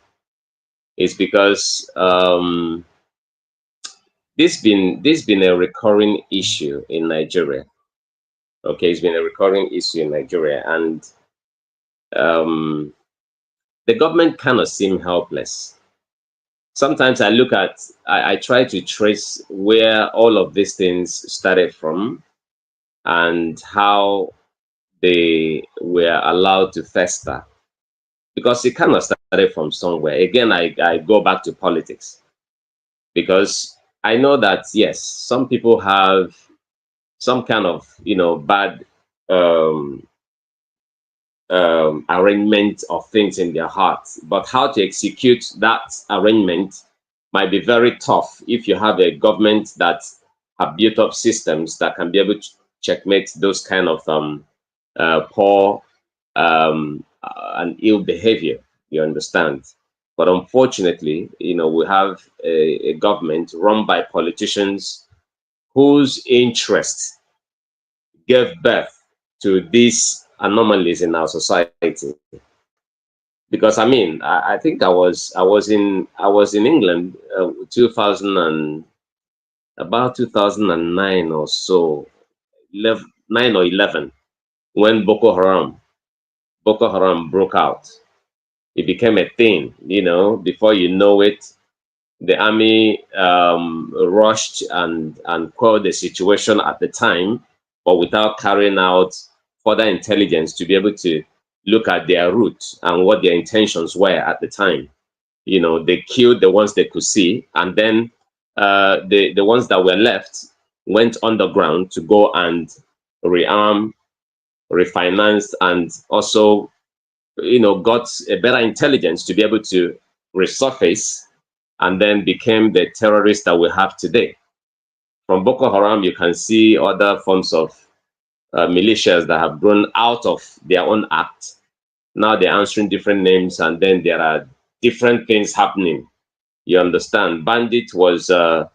is because this been a recurring issue in Nigeria. Okay, it's been a recurring issue in Nigeria, and the government kind of seem helpless. Sometimes I try to trace where all of these things started from and how they were allowed to fester, because it kind of started from somewhere. Again, I go back to politics, because I know that, yes, some people have some kind of, bad arrangement of things in their hearts, but how to execute that arrangement might be very tough if you have a government that have built up systems that can be able to checkmate those kind of poor and ill behavior. You understand? But unfortunately, we have a government run by politicians whose interests gave birth to these anomalies in our society. Because I think I was in England 2009 or so, 9 or 11, when Boko Haram broke out. It became a thing, before you know it, the army rushed and quelled the situation at the time, but without carrying out further intelligence to be able to look at their route and what their intentions were at the time. They killed the ones they could see, and then the ones that were left went underground to go and rearm, refinance, and also got a better intelligence to be able to resurface, and then became the terrorists that we have today. From Boko Haram, you can see other forms of militias that have grown out of their own act. Now they're answering different names, and then there are different things happening. You understand? Bandit was a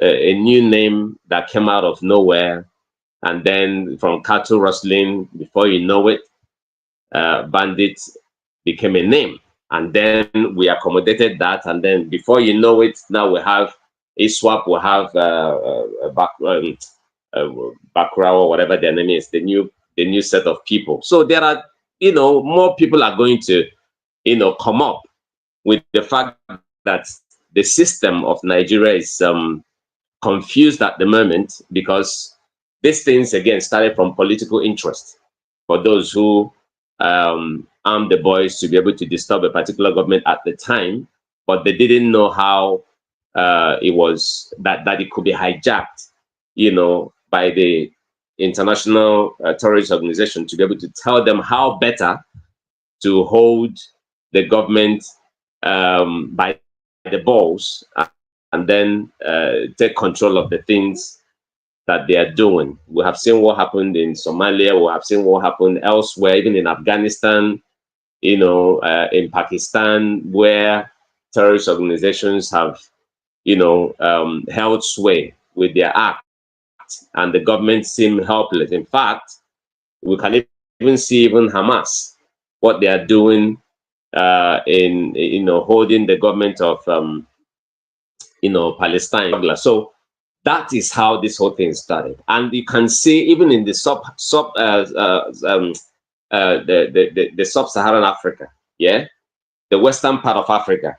new name that came out of nowhere, and then from cattle rustling, before you know it, bandit became a name, and then we accommodated that, and then before you know it, now we have ISWAP, we have Bakra, or whatever their name is, the new set of people. So there are, more people are going to, come up with the fact that the system of Nigeria is confused at the moment, because these things again started from political interest for those who armed the boys to be able to disturb a particular government at the time, but they didn't know how it was that it could be hijacked, by the international terrorist organization, to be able to tell them how better to hold the government by the balls, and then take control of the things that they are doing. We have seen what happened in Somalia. We have seen what happened elsewhere, even in Afghanistan, in Pakistan, where terrorist organizations have, held sway with their act, and the government seem helpless. In fact, we can even see even Hamas, what they are doing in, holding the government of, Palestine. So that is how this whole thing started. And you can see even in the sub-Saharan Africa, the western part of Africa,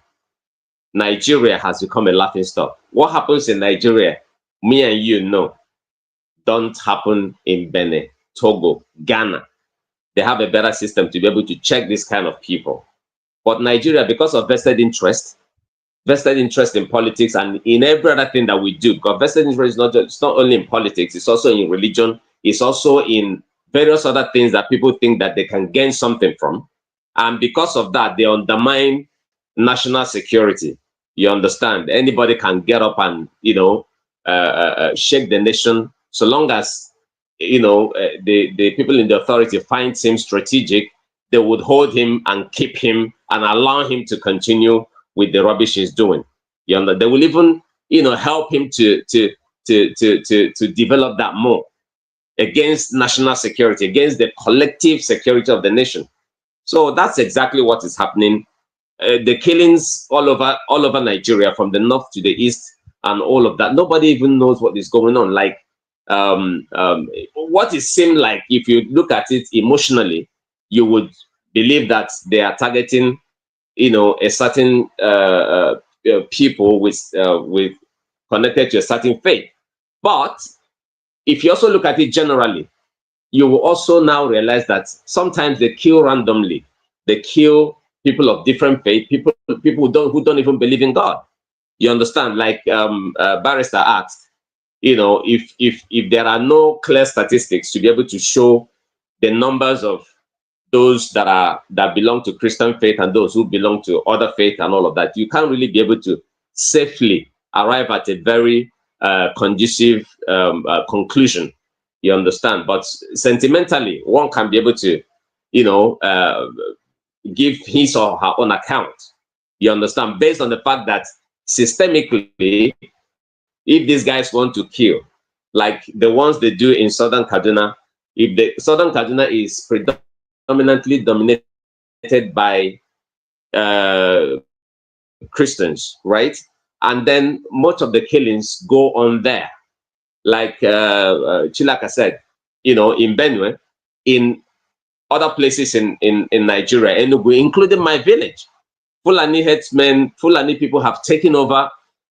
Nigeria has become a laughing stock. What happens in Nigeria, me and you know, don't happen in Benin, Togo, Ghana. They have a better system to be able to check this kind of people. But Nigeria, because of vested interest in politics and in every other thing that we do, because vested interest it's not only in politics, it's also in religion, it's also in various other things that people think that they can gain something from. And because of that, they undermine national security. You understand? Anybody can get up and, shake the nation, so long as, the people in the authority find him strategic, they would hold him and keep him and allow him to continue with the rubbish he's doing. They will even, help him to develop that more against national security, against the collective security of the nation. So that's exactly what is happening. The killings all over Nigeria, from the north to the east, and all of that. Nobody even knows what is going on. Like what it seemed like, if you look at it emotionally, you would believe that they are targeting, a certain people with connected to a certain faith. But if you also look at it generally, you will also now realize that sometimes they kill randomly. They kill people of different faith, people who don't even believe in God. You understand? Like Barrister asked, if there are no clear statistics to be able to show the numbers of those that belong to Christian faith and those who belong to other faith and all of that, you can't really be able to safely arrive at a very conducive conclusion. You understand? But sentimentally, one can be able to, give his or her own account You understand? Based on the fact that systemically, if these guys want to kill, like the ones they do in Southern Kaduna, if the Southern Kaduna is predominantly dominated by Christians, right? And then much of the killings go on there. Like Chilaka said, you know, in Benue, in other places in Nigeria, Enugu, including my village. Fulani headsmen, Fulani people have taken over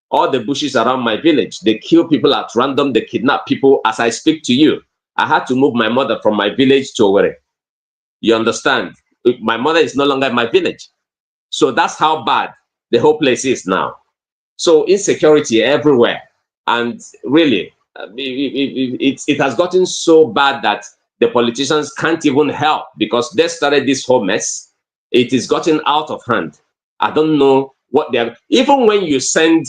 all the bushes around my village. They kill people at random, they kidnap people. As I speak to you, I had to move my mother from my village to Owerri. You understand? My mother is no longer in my village. So that's how bad the whole place is now. So insecurity everywhere. And really, it has gotten so bad that the politicians can't even help because they started this whole mess. It is gotten out of hand. I don't know what they are. Even when you send,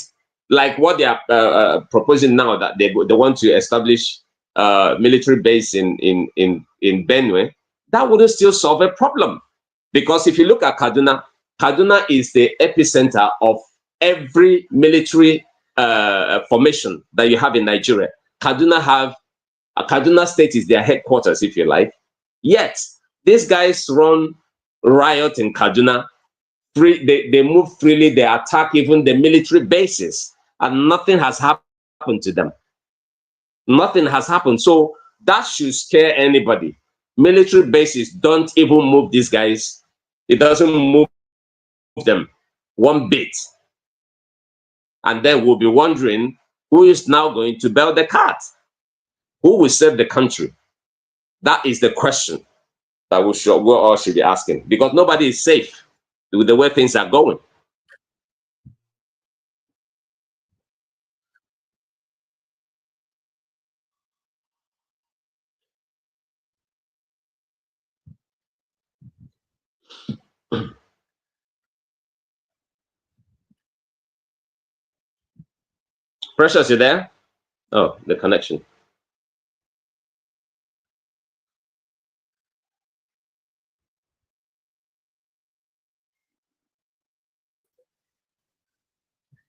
like what they are proposing now, that they want to establish military base in Benue, that wouldn't still solve a problem. Because if you look at Kaduna, Kaduna is the epicenter of every military formation that you have in Nigeria. Kaduna State is their headquarters, if you like. Yet, these guys run riot in Kaduna. They move freely, they attack even the military bases, and nothing has happened to them. Nothing has happened. So that should scare anybody. Military bases don't even move these guys. It doesn't move them one bit. And then we'll be wondering who is now going to bail the cat? Who will save the country? That is the question that we all should be asking, because nobody is safe with the way things are going. Precious, you there? Oh, the connection.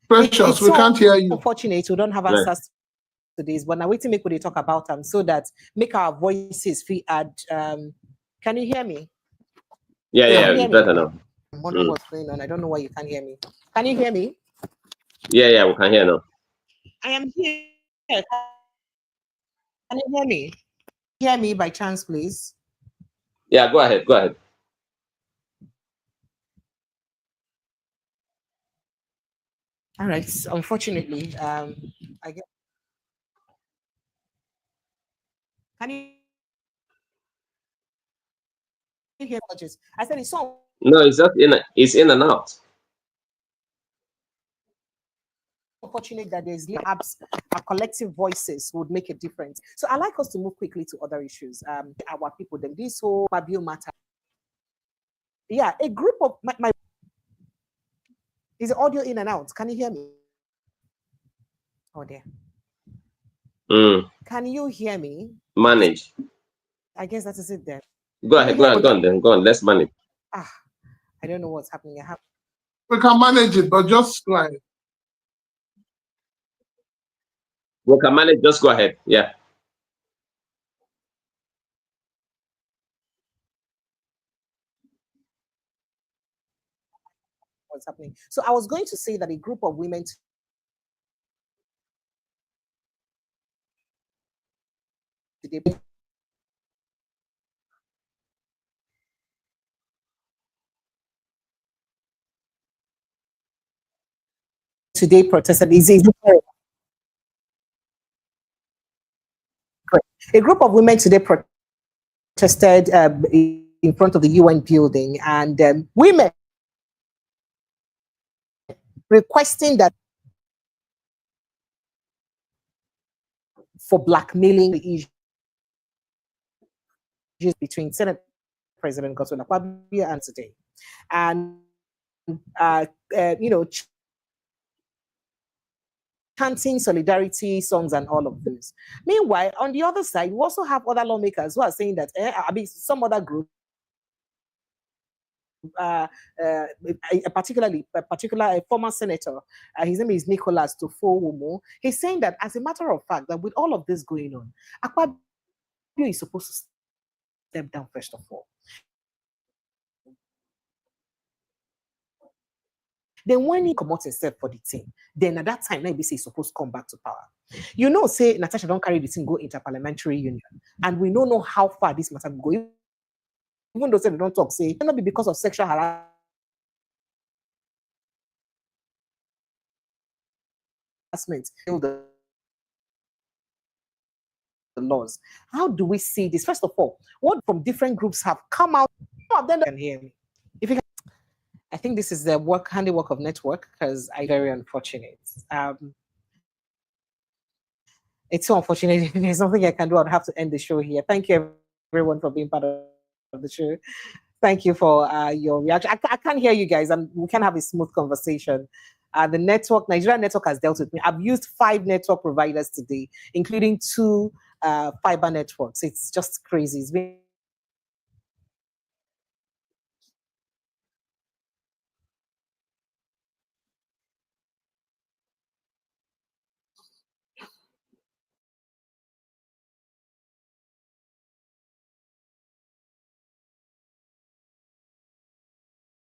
Precious, we can't hear you. Unfortunate, we don't have answers to this, but now waiting make we talk about them so that make our voices feel add. Can you hear me? Yeah, it's better now. I'm wondering what's going on. I don't know why you can't hear me. Can you hear me? Yeah, we can hear now. I am here. Can you hear me? Hear me by chance, please? Yeah, go ahead. All right. Unfortunately, I guess. Can you hear me? I said it's so. No, it's not it's in and out. Unfortunate that there's perhaps our collective voices would make a difference. So I like us to move quickly to other issues. Our people, then this whole Mabio matter. Yeah, a group of my is the audio in and out. Can you hear me? Oh dear. Can you hear me? Manage. I guess that is it then. Go on. Let's manage. I don't know what's happening. We can manage it, but just like. We can manage, just go ahead. Yeah. What's happening? So I was going to say that a group of women today protested. A group of women today protested in front of the UN building, and women requesting that for blackmailing the issues between Senate President Godswill Akpabio and today, and chanting solidarity songs and all of those. Meanwhile, on the other side, we also have other lawmakers who are saying that some other group a particular former senator, his name is Nicholas Tofo-Womo. He's saying that, as a matter of fact, that with all of this going on, Akpabio is supposed to step down first of all. Then when he comes himself for the team, then at that time, maybe he's supposed to come back to power. You know, say Natasha don't carry the team, go inter-parliamentary union, and we don't know how far this matter will go. Even though they don't talk, say it cannot be because of sexual harassment. The laws. How do we see this? First of all, what from different groups have come out? Some of them can hear me. If you can, I think this is the handiwork of network, because I'm very unfortunate. It's so unfortunate. There's nothing I can do. I'd have to end the show here. Thank you, everyone, for being part of the show. Thank you for your reaction. I can't hear you guys, and we can have a smooth conversation. The network, Nigerian network, has dealt with me. I've used 5 network providers today, including 2 fiber networks. It's just crazy. It's been